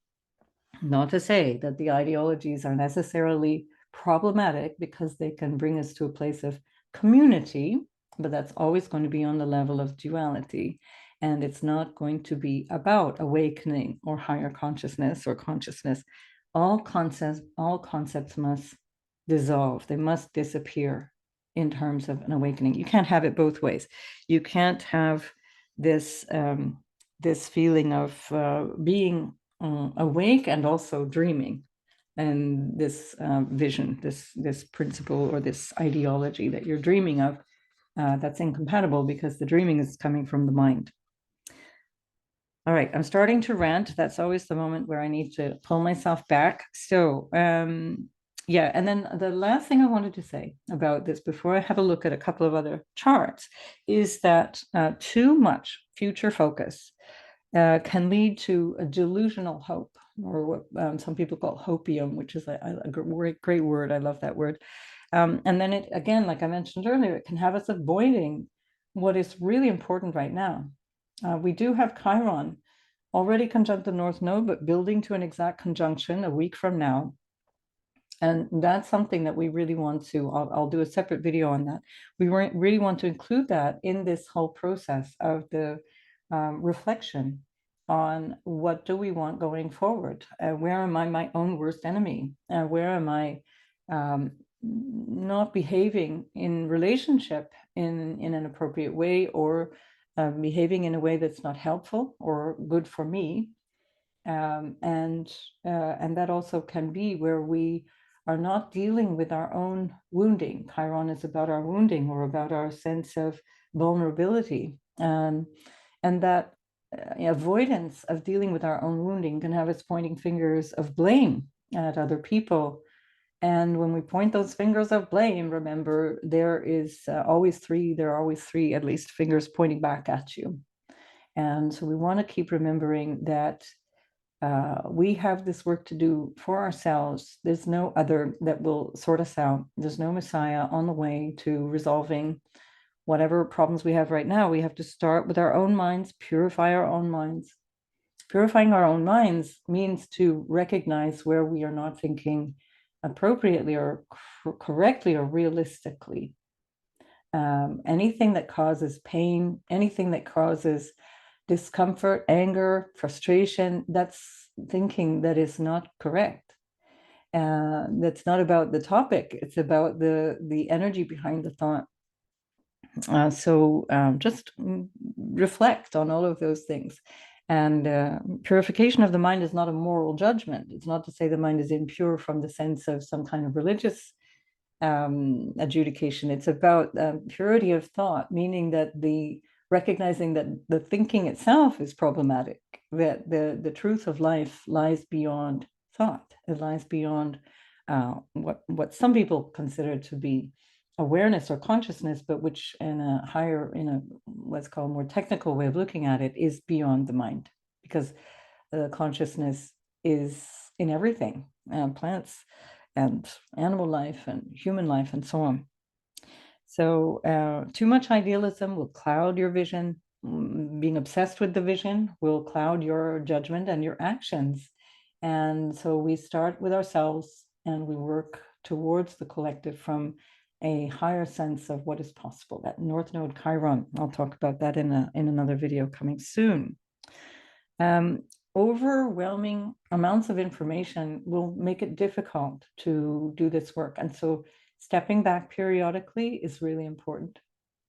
Not to say that the ideologies are necessarily problematic, because they can bring us to a place of community, but that's always going to be on the level of duality. And it's not going to be about awakening or higher consciousness or consciousness. All concepts must dissolve. They must disappear in terms of an awakening. You can't have it both ways. You can't have this this feeling of being awake and also dreaming, and this vision, this principle or this ideology that you're dreaming of, that's incompatible, because the dreaming is coming from the mind. All right, I'm starting to rant. That's always the moment where I need to pull myself back. So yeah, and then the last thing I wanted to say about this before I have a look at a couple of other charts is that too much future focus can lead to a delusional hope, or what some people call hopium, which is a great word. I love that word. And then it, again, like I mentioned earlier, it can have us avoiding what is really important right now. We do have Chiron already conjunct the North Node, but building to an exact conjunction a week from now. And that's something that we really want to, I'll do a separate video on that. We really want to include that in this whole process of the reflection on what do we want going forward? Where am I my own worst enemy? Where am I not behaving in relationship in an appropriate way, or behaving in a way that's not helpful or good for me? And that also can be where we are not dealing with our own wounding. Chiron is about our wounding, or about our sense of vulnerability, and that avoidance of dealing with our own wounding can have us pointing fingers of blame at other people. And when we point those fingers of blame, remember, there are always three at least fingers pointing back at you. And so we want to keep remembering that we have this work to do for ourselves. There's no other that will sort us out. There's no Messiah on the way to resolving whatever problems we have right now. We have to start with our own minds, purify our own minds. Purifying our own minds means to recognize where we are not thinking appropriately or correctly or realistically. Anything that causes pain, anything that causes discomfort, anger, frustration, that's thinking that is not correct. That's not about the topic, it's about the energy behind the thought. So just reflect on all of those things. And purification of the mind is not a moral judgment. It's not to say the mind is impure from the sense of some kind of religious adjudication. It's about purity of thought, meaning that recognizing that the thinking itself is problematic, that the truth of life lies beyond thought. It lies beyond what some people consider to be awareness or consciousness, but which in a what's called more technical way of looking at it is beyond the mind, because consciousness is in everything, plants and animal life and human life and so on. So too much idealism will cloud your vision. Being obsessed with the vision will cloud your judgment and your actions. And so we start with ourselves and we work towards the collective from a higher sense of what is possible. That North Node Chiron, I'll talk about that in another video coming soon. Overwhelming amounts of information will make it difficult to do this work. And so stepping back periodically is really important.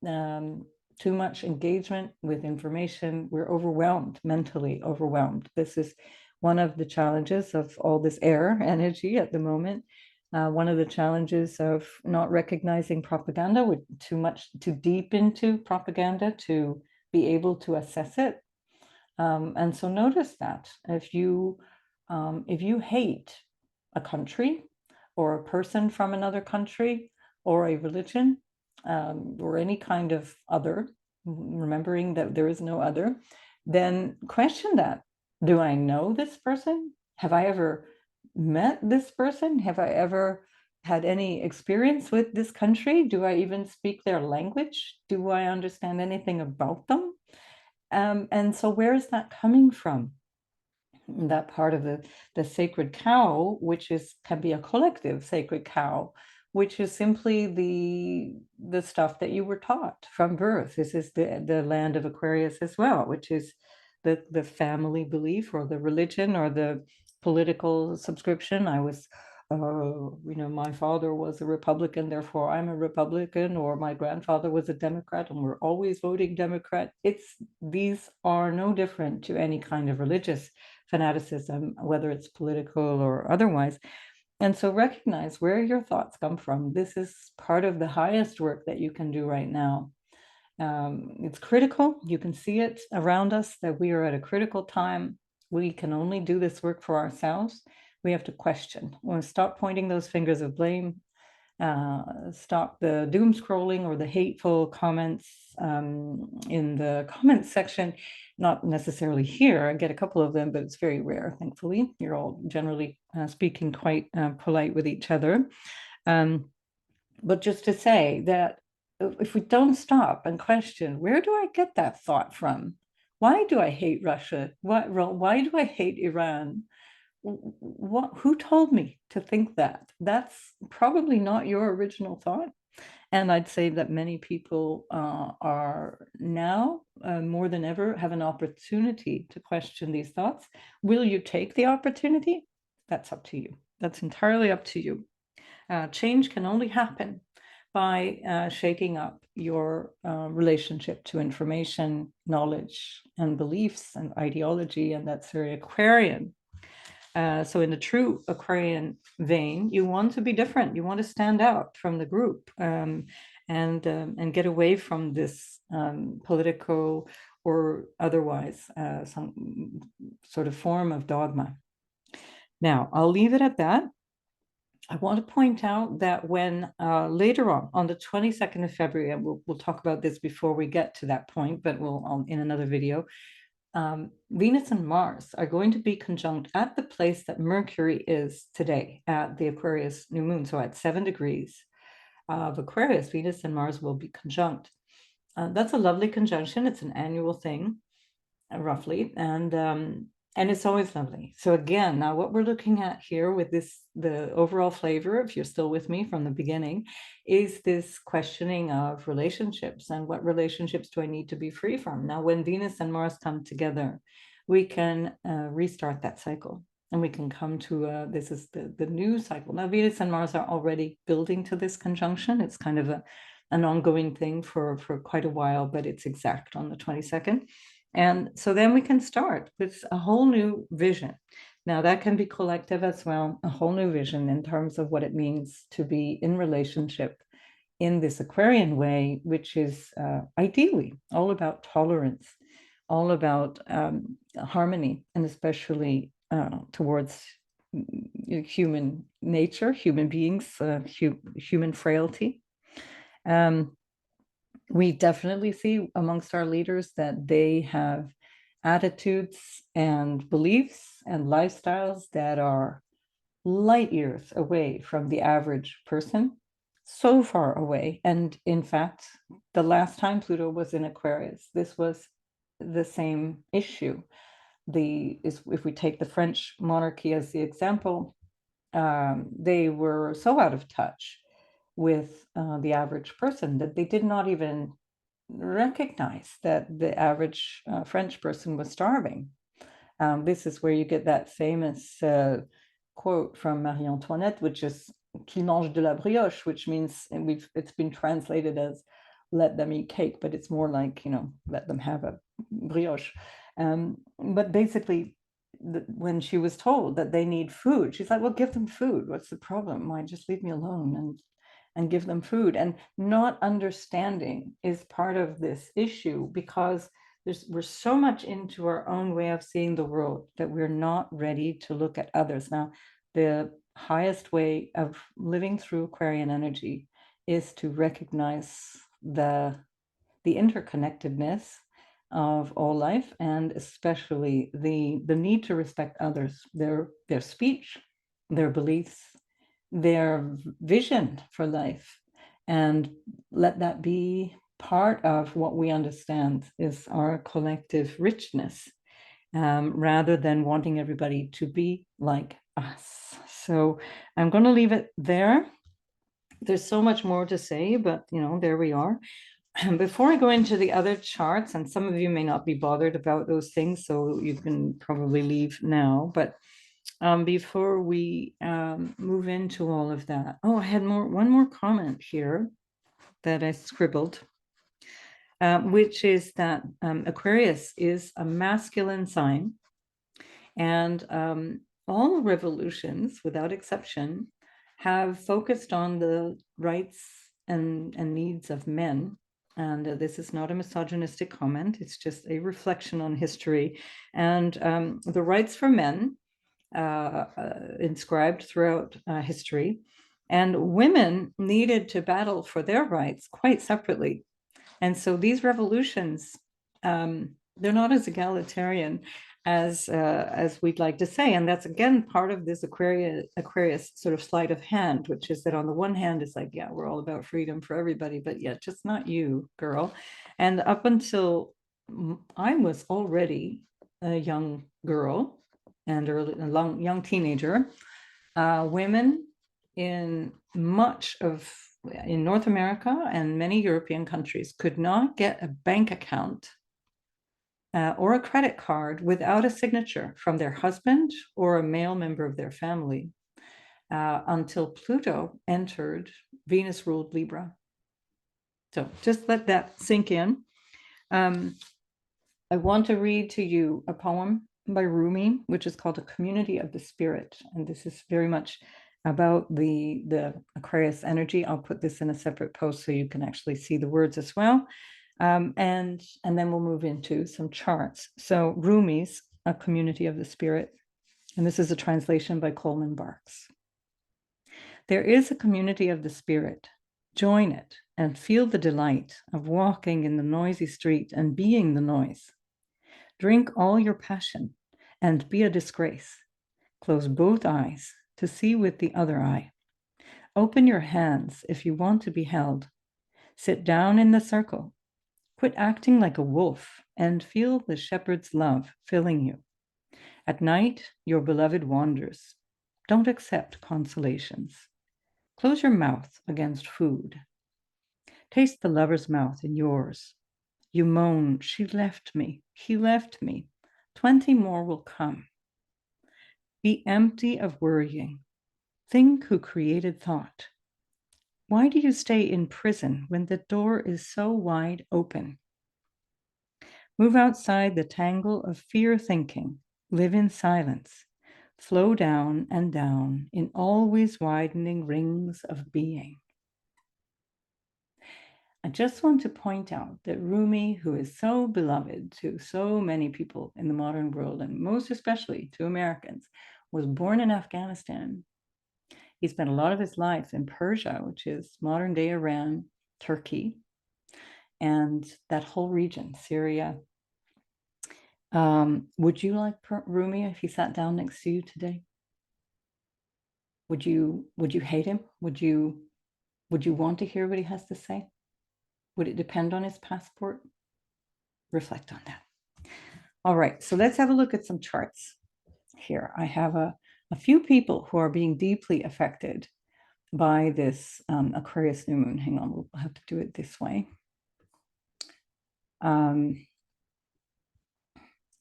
Too much engagement with information, we're overwhelmed, mentally overwhelmed. This is one of the challenges of all this air energy at the moment. One of the challenges of not recognizing propaganda, we're too deep into propaganda to be able to assess it. And so notice that if you hate a country or a person from another country or a religion, or any kind of other, remembering that there is no other, then question that. Do I know this person? Have I ever met this person? Have I ever had any experience with this country? Do I even speak their language? Do I understand anything about them? And so where is that coming from? That part of the sacred cow, which can be a collective sacred cow, which is simply the stuff that you were taught from birth. This is the land of Aquarius as well, which is the family belief or the religion or the political subscription. My father was a Republican, therefore I'm a Republican, or my grandfather was a Democrat and we're always voting Democrat. These are no different to any kind of religious fanaticism, whether it's political or otherwise. And so recognize where your thoughts come from. This is part of the highest work that you can do right now. It's critical. You can see it around us that we are at a critical time. We can only do this work for ourselves. We have to question. We'll stop pointing those fingers of blame. Stop the doom scrolling or the hateful comments in the comments section. Not necessarily here. I get a couple of them, but it's very rare, thankfully. You're all generally speaking quite polite with each other. But just to say that if we don't stop and question, where do I get that thought from? Why do I hate Russia? Why do I hate Iran? who told me to think that? That's probably not your original thought. And I'd say that many people are now more than ever have an opportunity to question these thoughts. Will you take the opportunity? That's up to you. That's entirely up to you. Change can only happen by shaking up your relationship to information, knowledge, and beliefs and ideology. And that's very Aquarian. So in the true Aquarian vein, you want to be different. You want to stand out from the group, and get away from this political or otherwise some sort of form of dogma. Now, I'll leave it at that. I want to point out that when later on the 22nd of February, and we'll talk about this before we get to that point, but we'll in another video, Venus and Mars are going to be conjunct at the place that Mercury is today at the Aquarius new moon. So at 7 degrees of Aquarius, Venus and Mars will be conjunct. That's a lovely conjunction. It's an annual thing, roughly, and it's always lovely. So again, now what we're looking at here with the overall flavor, if you're still with me from the beginning, is this questioning of relationships and what relationships do I need to be free from? Now, when Venus and Mars come together, we can restart that cycle, and we can come to this is the new cycle. Now, Venus and Mars are already building to this conjunction. It's kind of an ongoing thing for quite a while, but it's exact on the 22nd. And so then we can start with a whole new vision. Now, that can be collective as well, a whole new vision in terms of what it means to be in relationship in this Aquarian way, which is ideally all about tolerance, all about harmony, and especially towards human nature, human beings, human frailty. We definitely see amongst our leaders that they have attitudes and beliefs and lifestyles that are light years away from the average person, so far away. And in fact, the last time Pluto was in Aquarius, this was the same issue. If we take the French monarchy as the example, they were so out of touch with the average person that they did not even recognize that the average French person was starving. This is where you get that famous quote from Marie Antoinette, which is "Qu'ils mangent de la brioche," which means, and it's been translated as "let them eat cake," but it's more like, let them have a brioche. But basically, when she was told that they need food, she's like, "Well, give them food. What's the problem? Why just leave me alone and give them food?" And not understanding is part of this issue, because we're so much into our own way of seeing the world that we're not ready to look at others. Now, the highest way of living through Aquarian energy is to recognize the interconnectedness of all life, and especially the need to respect others, their speech, their beliefs, their vision for life, and let that be part of what we understand is our collective richness, rather than wanting everybody to be like us. So I'm going to leave it there. There's so much more to say, but there we are. And before I go into the other charts, and some of you may not be bothered about those things, so you can probably leave now, but before we move into all of that, I had one more comment here that I scribbled, which is that Aquarius is a masculine sign, and all revolutions, without exception, have focused on the rights and needs of men. And this is not a misogynistic comment, it's just a reflection on history. And the rights for men inscribed throughout history, and women needed to battle for their rights quite separately. And so these revolutions, they're not as egalitarian as we'd like to say. And that's again part of this Aquarius sort of sleight of hand, which is that on the one hand it's like, yeah, we're all about freedom for everybody, but yeah, just not you, girl. And up until I was already a young girl, and a young teenager, women in North America and many European countries could not get a bank account or a credit card without a signature from their husband or a male member of their family until Pluto entered Venus-ruled Libra. So just let that sink in. I want to read to you a poem by Rumi, which is called A Community of the Spirit. And this is very much about the Aquarius energy. I'll put this in a separate post so you can actually see the words as well. And then we'll move into some charts. So Rumi's A Community of the Spirit. And this is a translation by Coleman Barks. There is a community of the spirit. Join it and feel the delight of walking in the noisy street and being the noise. Drink all your passion and be a disgrace. Close both eyes to see with the other eye. Open your hands if you want to be held. Sit down in the circle. Quit acting like a wolf and feel the shepherd's love filling you. At night, your beloved wanders. Don't accept consolations. Close your mouth against food. Taste the lover's mouth in yours. You moan, she left me, he left me. 20 more will come. Be empty of worrying. Think who created thought. Why do you stay in prison when the door is so wide open? Move outside the tangle of fear thinking. Live in silence. Flow down and down in always widening rings of being. I just want to point out that Rumi, who is so beloved to so many people in the modern world, and most especially to Americans, was born in Afghanistan. He spent a lot of his life in Persia, which is modern-day Iran, Turkey, and that whole region, Syria. Would you like Rumi if he sat down next to you today? Would you hate him? Would you want to hear what he has to say? Would it depend on his passport? Reflect on that. All right, so let's have a look at some charts here. I have a few people who are being deeply affected by this Aquarius new moon. Hang on, we'll have to do it this way.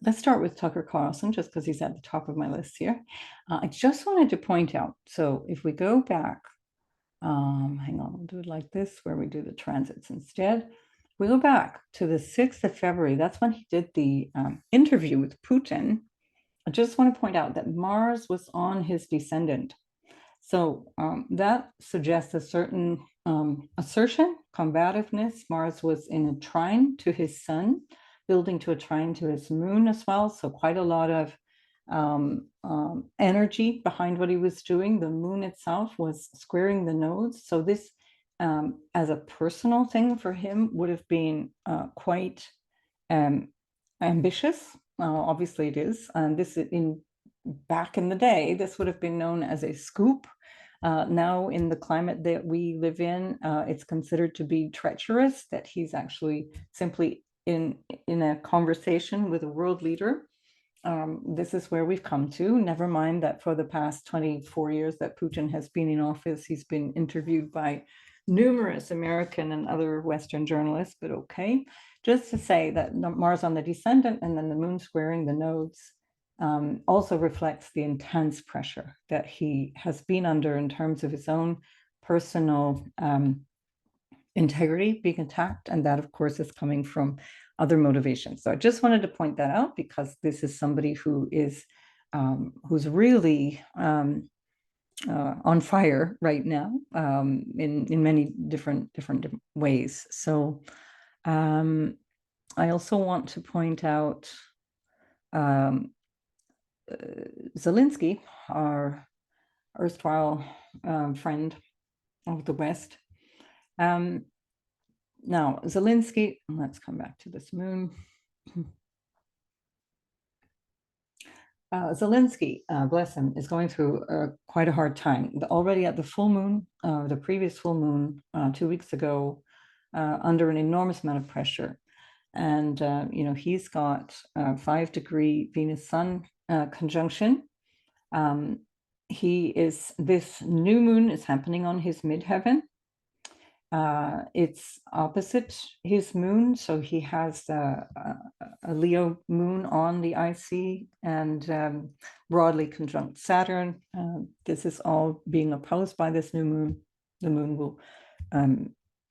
Let's start with Tucker Carlson, just because he's at the top of my list here. I just wanted to point out, so if we go back, hang on, we'll do it like this, where we do the transits instead. We go back to the 6th of February. That's when he did the interview with Putin. I just want to point out that Mars was on his descendant. So that suggests a certain assertion, combativeness. Mars was in a trine to his sun, building to a trine to his moon as well. So quite a lot of energy behind what he was doing. The moon itself was squaring the nodes. So this, as a personal thing for him, would have been quite ambitious. Obviously it is. And this back in the day, this would have been known as a scoop. Now in the climate that we live in, it's considered to be treacherous, that he's actually simply in a conversation with a world leader. This is where we've come to. Never mind that for the past 24 years that Putin has been in office, he's been interviewed by numerous American and other Western journalists, but okay. Just to say that Mars on the descendant and then the moon squaring the nodes also reflects the intense pressure that he has been under in terms of his own personal integrity being attacked, and that of course is coming from other motivations. So I just wanted to point that out because this is somebody who is who's really on fire right now in many different ways. So I also want to point out Zelensky, our erstwhile friend of the West. Now, Zelensky, let's come back to this moon. Zelensky, bless him, is going through quite a hard time. Already at the full moon, the previous full moon 2 weeks ago, under an enormous amount of pressure. And, you know, he's got 5-degree Venus Sun conjunction. This new moon is happening on his midheaven. It's opposite his moon, so he has a Leo moon on the IC and broadly conjunct Saturn. This is all being opposed by this new moon. The moon will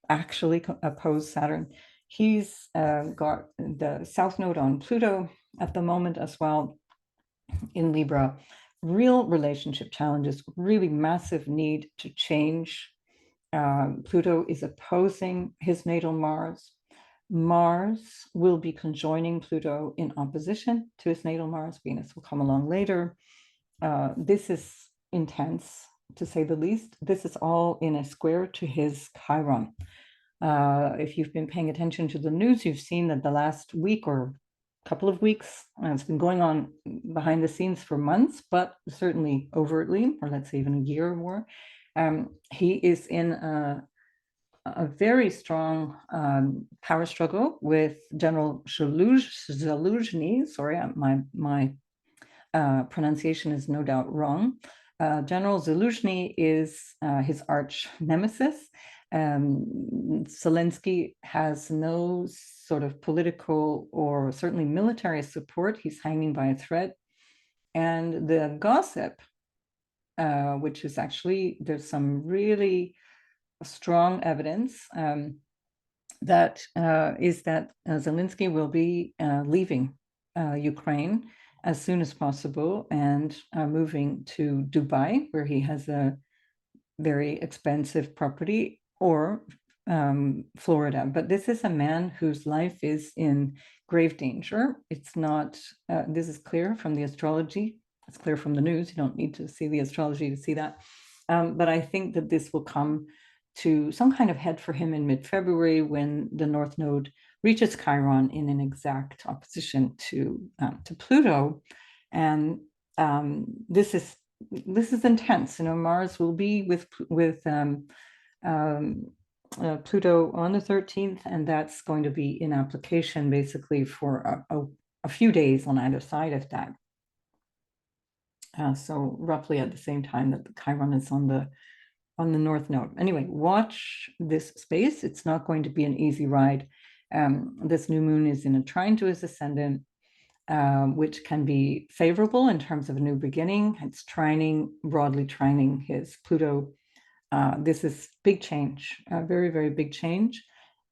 actually oppose Saturn. He's got the south node on Pluto at the moment as well in Libra. Real relationship challenges, really massive need to change. Pluto is opposing his natal Mars. Mars will be conjoining Pluto in opposition to his natal Mars. Venus will come along later. This is intense, to say the least. This is all in a square to his Chiron. If you've been paying attention to the news, you've seen that the last week or couple of weeks, it's been going on behind the scenes for months, but certainly overtly, or let's say even a year or more. He is in a very strong power struggle with General Zaluzhny. Sorry, my pronunciation is no doubt wrong. General Zaluzhny is his arch nemesis. Zelensky has no sort of political or certainly military support. He's hanging by a thread. And the gossip, which is actually, there's some really strong evidence that Zelensky will be leaving Ukraine as soon as possible and moving to Dubai, where he has a very expensive property, or Florida. But this is a man whose life is in grave danger. It's not, this is clear from the astrology. It's clear from the news. You don't need to see the astrology to see that. But I think that this will come to some kind of head for him in mid-February when the North Node reaches Chiron in an exact opposition to Pluto. And this is intense. You know, Mars will be with Pluto on the 13th, and that's going to be in application basically for a few days on either side of that. So roughly at the same time that the Chiron is on the North Node. Anyway, watch this space. It's not going to be an easy ride. This new moon is in a trine to his ascendant, which can be favorable in terms of a new beginning. It's broadly trining his Pluto. This is big change, very, very big change,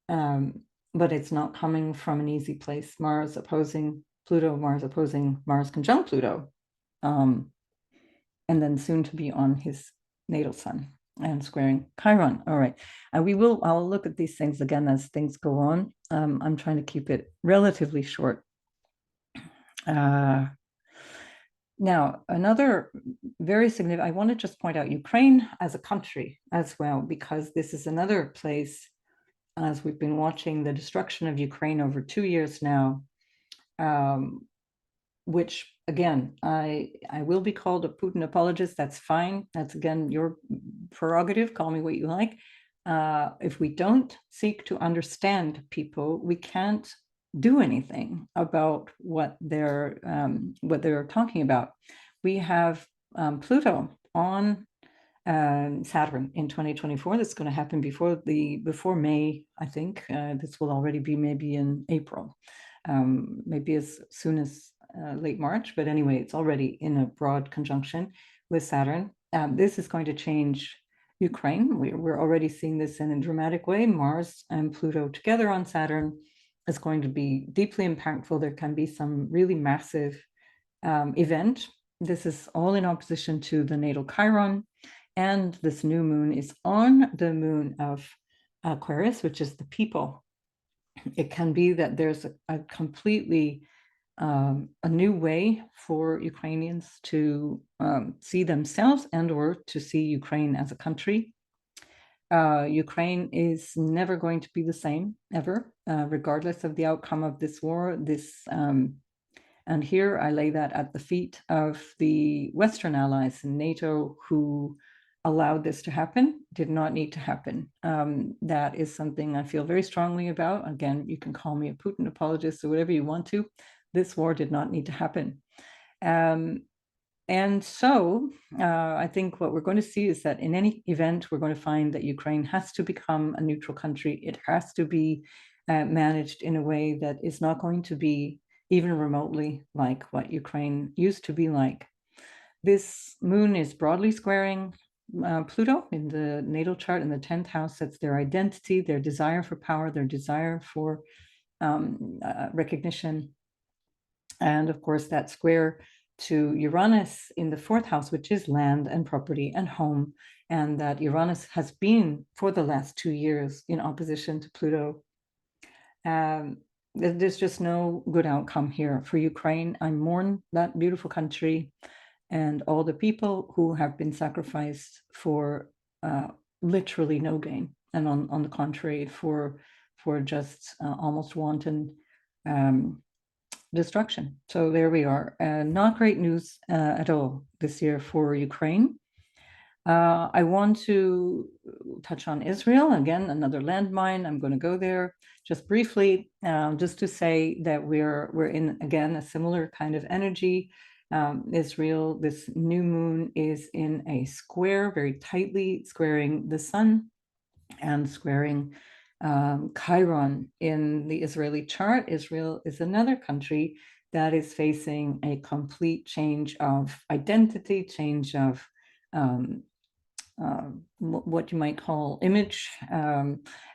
but it's not coming from an easy place. Mars opposing Pluto, Mars opposing Mars conjunct Pluto, and then soon to be on his natal sun and squaring Chiron. All right, I'll look at these things again as things go on. I'm trying to keep it relatively short. Now, another very significant, I want to just point out Ukraine as a country as well, because this is another place, as we've been watching the destruction of Ukraine over 2 years now, which again, I will be called a Putin apologist. That's fine. That's again, your prerogative. Call me what you like. If we don't seek to understand people, we can't do anything about what they're talking about. We have Pluto on Saturn in 2024. That's going to happen before May, I think. This will already be maybe in April, maybe as soon as late March. But anyway, it's already in a broad conjunction with Saturn. This is going to change Ukraine. We're already seeing this in a dramatic way. Mars and Pluto together on Saturn is going to be deeply impactful. There can be some really massive event. This is all in opposition to the natal Chiron, and this new moon is on the moon of Aquarius, which is the people. It can be that there's a completely a new way for Ukrainians to see themselves and or to see Ukraine as a country. Ukraine is never going to be the same, ever, regardless of the outcome of this war. And here I lay that at the feet of the Western allies in NATO who allowed this to happen. Did not need to happen. That is something I feel very strongly about. Again, you can call me a Putin apologist or whatever you want to. This war did not need to happen. And so I think what we're going to see is that in any event, we're going to find that Ukraine has to become a neutral country. It has to be managed in a way that is not going to be even remotely like what Ukraine used to be like. This moon is broadly squaring Pluto in the natal chart in the 10th house. That's their identity, their desire for power, their desire for recognition. And of course, that square to Uranus in the 4th house, which is land and property and home. And that Uranus has been for the last 2 years in opposition to Pluto. There's just no good outcome here for Ukraine. I mourn that beautiful country and all the people who have been sacrificed for literally no gain, and on the contrary, for just almost wanton destruction. So there we are. Not great news at all this year for Ukraine. I want to touch on Israel, again, another landmine. I'm going to go there just briefly, just to say that we're in, again, a similar kind of energy. Israel, this new moon is in a square, very tightly squaring the sun and squaring Chiron in the Israeli chart. Israel is another country that is facing a complete change of identity, change of what you might call image.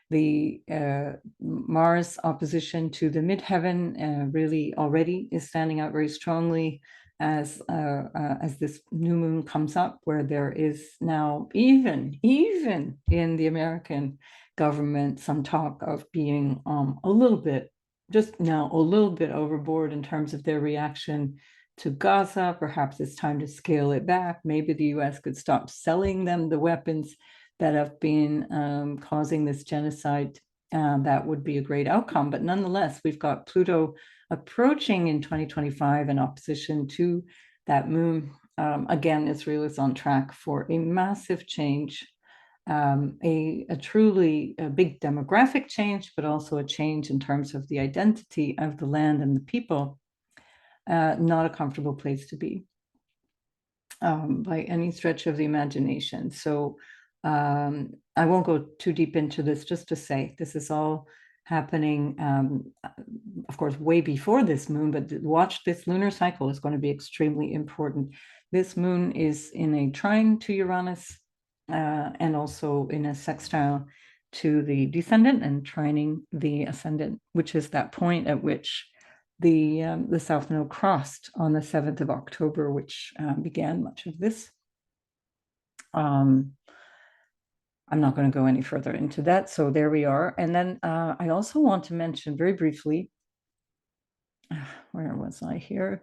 The Mars opposition to the midheaven really already is standing out very strongly as this new moon comes up, where there is now even in the American government some talk of being a little bit overboard in terms of their reaction to Gaza. Perhaps it's time to scale it back. Maybe the US could stop selling them the weapons that have been causing this genocide. That would be a great outcome. But nonetheless, we've got Pluto approaching in 2025 in opposition to that moon. Again, Israel is on track for a massive change, a truly big demographic change, but also a change in terms of the identity of the land and the people. Not a comfortable place to be by any stretch of the imagination. So I won't go too deep into this, just to say this is all happening, of course, way before this moon, but watch this lunar cycle is going to be extremely important. This moon is in a trine to Uranus and also in a sextile to the descendant and trining the ascendant, which is that point at which the South Node crossed on the 7th of October, which began much of this. I'm not going to go any further into that. So there we are. And then I also want to mention very briefly, where was I here?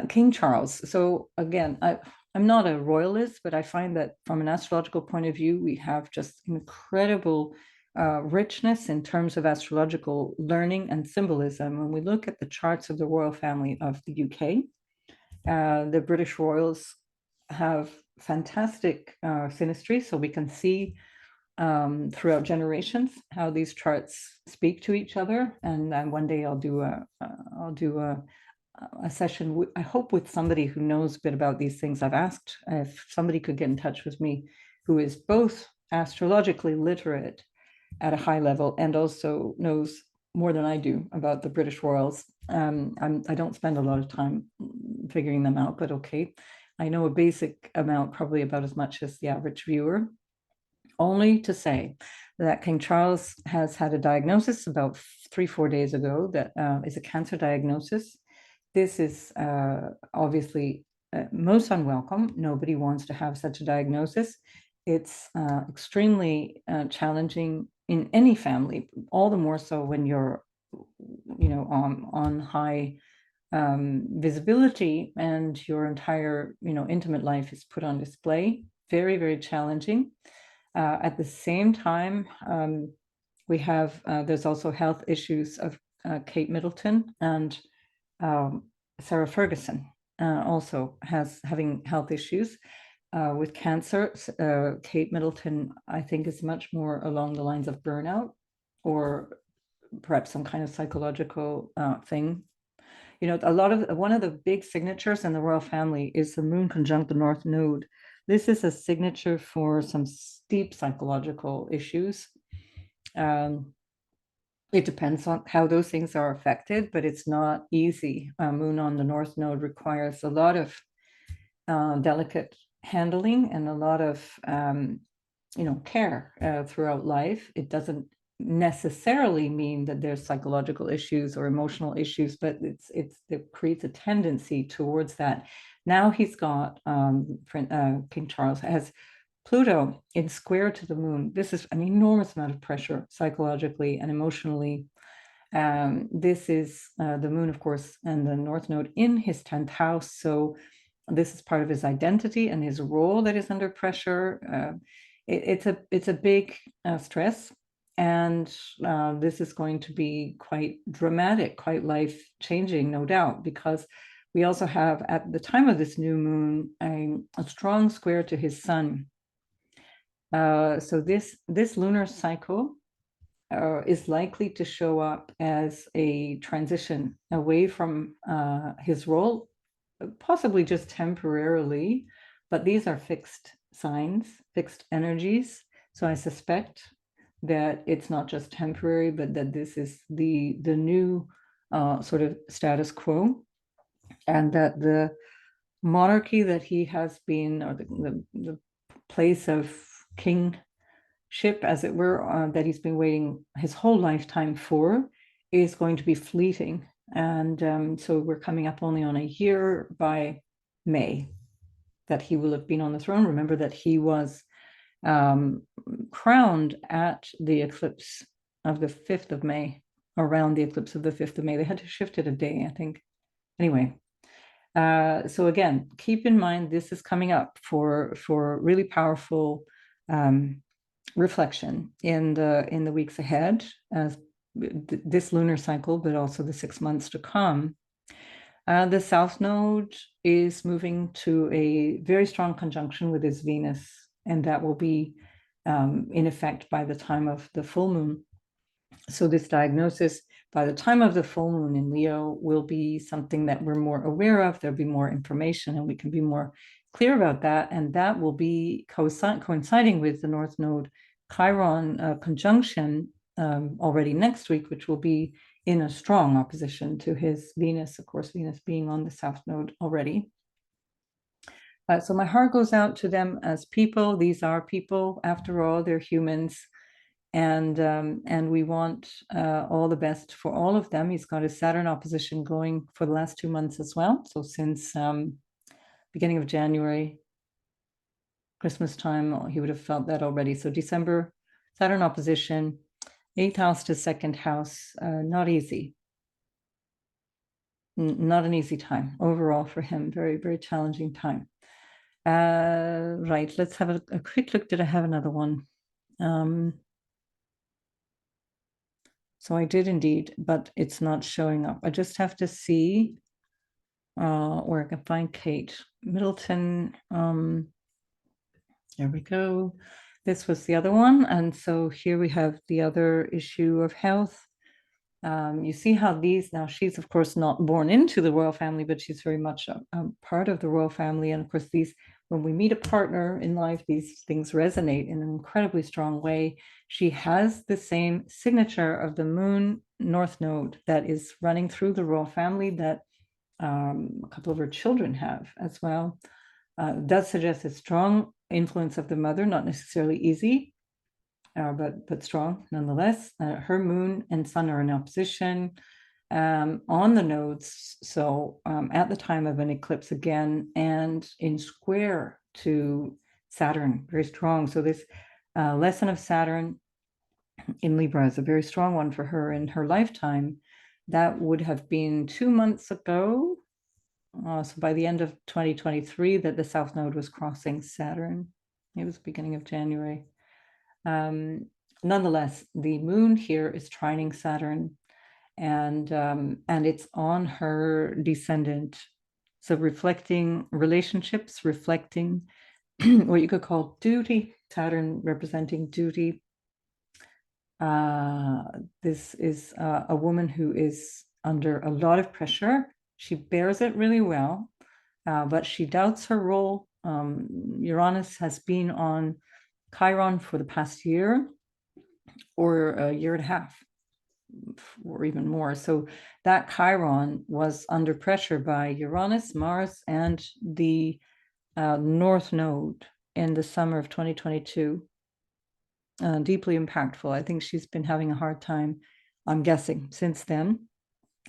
King Charles. So again, I'm not a royalist, but I find that from an astrological point of view, we have just incredible richness in terms of astrological learning and symbolism. When we look at the charts of the royal family of the UK, the British royals have fantastic synastry, so we can see throughout generations how these charts speak to each other. And one day I'll do a session, I hope, with somebody who knows a bit about these things. I've asked if somebody could get in touch with me who is both astrologically literate at a high level and also knows more than I do about the British royals. I don't spend a lot of time figuring them out, but okay. I know a basic amount, probably about as much as the average viewer. Only to say that King Charles has had a diagnosis about 3-4 days ago that is a cancer diagnosis. This is obviously most unwelcome. Nobody wants to have such a diagnosis. It's extremely challenging in any family, all the more so when you're, on high visibility and your entire, intimate life is put on display. Very, very challenging. At the same time, we have, there's also health issues of Kate Middleton, and Sarah Ferguson also having health issues with cancer. Kate Middleton, I think, is much more along the lines of burnout or perhaps some kind of psychological thing. You know, one of the big signatures in the royal family is the moon conjunct the North Node. This is a signature for some steep psychological issues. Um, it depends on how those things are affected, but it's not easy. Moon on the North Node requires a lot of delicate handling and a lot of care throughout life. It doesn't necessarily mean that there's psychological issues or emotional issues, but it creates a tendency towards that. Now he's got King Charles has Pluto in square to the moon. This is an enormous amount of pressure psychologically and emotionally. This is the moon, of course, and the North Node in his 10th house. So this is part of his identity and his role that is under pressure. It's a big stress, and this is going to be quite dramatic, quite life changing, no doubt, because we also have at the time of this new moon a strong square to his sun. So this lunar cycle is likely to show up as a transition away from his role, possibly just temporarily, but these are fixed signs, fixed energies. So I suspect that it's not just temporary, but that this is the new sort of status quo, and that the monarchy that he has been, or the place of kingship, as it were, that he's been waiting his whole lifetime for, is going to be fleeting. And so we're coming up only on a year by May that he will have been on the throne. Remember that he was crowned at the eclipse of the 5th of May, around the eclipse of the 5th of May. They had to shift it a day, I think. Anyway, so again, keep in mind this is coming up for really powerful reflection in the weeks ahead, as this lunar cycle, but also the 6 months to come. The South Node is moving to a very strong conjunction with his Venus, and that will be in effect by the time of the full moon. So this diagnosis, by the time of the full moon in Leo, will be something that we're more aware of. There'll be more information, and we can be more clear about that. And that will be coinciding with the North Node Chiron conjunction already next week, which will be in a strong opposition to his Venus, of course, Venus being on the South Node already. So my heart goes out to them as people. These are people, after all, they're humans. And we want all the best for all of them. He's got a Saturn opposition going for the last 2 months as well. So since beginning of January, Christmas time, he would have felt that already. So December, Saturn opposition, 8th house to 2nd house, not easy. Not an easy time overall for him. Very, very challenging time. Right, let's have a quick look. Did I have another one? So I did indeed, but it's not showing up. I just have to see where I can find Kate Middleton. There we go. This was the other one. And so here we have the other issue of health. You see how these, now she's of course not born into the royal family, but she's very much a part of the royal family. And of course, these, when we meet a partner in life, these things resonate in an incredibly strong way. She has the same signature of the moon North Node that is running through the royal family that a couple of her children have as well. Does suggest a strong influence of the mother, not necessarily easy, but strong nonetheless. Her moon and sun are in opposition on the nodes. So at the time of an eclipse again, and in square to Saturn, very strong. So this lesson of Saturn in Libra is a very strong one for her in her lifetime. That would have been 2 months ago. So by the end of 2023, that the South Node was crossing Saturn. It was beginning of January. Nonetheless, the moon here is trining Saturn, and it's on her descendant. So reflecting relationships, reflecting what you could call duty, Saturn representing duty. This is a woman who is under a lot of pressure She bears it really well, but she doubts her role. Uranus has been on Chiron for the past year or a year and a half, or even more. So that Chiron was under pressure by Uranus, Mars, and the North Node in the summer of 2022. Deeply impactful. I think she's been having a hard time, I'm guessing, since then.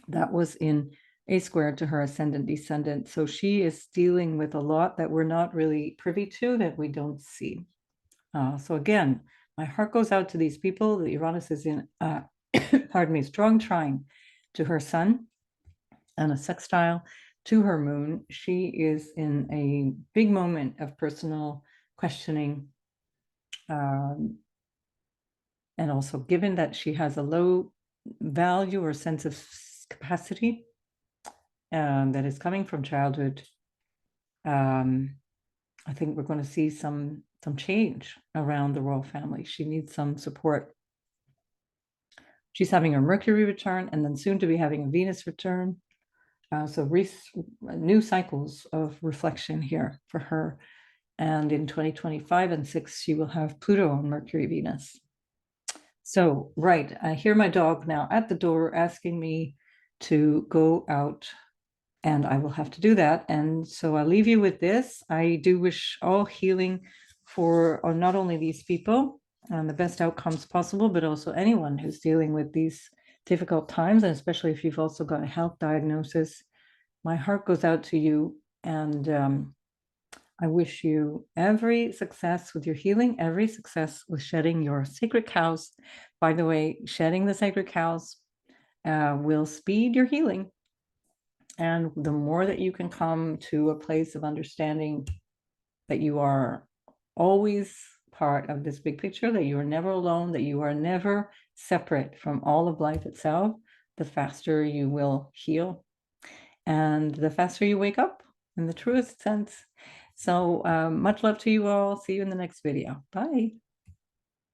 That was in A squared to her ascendant descendant. So she is dealing with a lot that we're not really privy to, that we don't see. So again, my heart goes out to these people. The Uranus is in, pardon me, strong trine to her sun and a sextile to her moon. She is in a big moment of personal questioning. And also, given that she has a low value or sense of capacity that is coming from childhood, I think we're going to see some change around the royal family. She needs some support. She's having her Mercury return and then soon to be having a Venus return. So new cycles of reflection here for her. And in 2025 and 6, she will have Pluto on Mercury, Venus. So, right, I hear my dog now at the door asking me to go out, and I will have to do that. And so I'll leave you with this. I do wish all healing for not only these people and the best outcomes possible, but also anyone who's dealing with these difficult times, and especially if you've also got a health diagnosis. My heart goes out to you, and I wish you every success with your healing, every success with shedding your sacred cows. By the way, shedding the sacred cows will speed your healing. And the more that you can come to a place of understanding that you are always part of this big picture, that you are never alone, that you are never separate from all of life itself, the faster you will heal and the faster you wake up in the truest sense. So much love to you all. See you in the next video. Bye.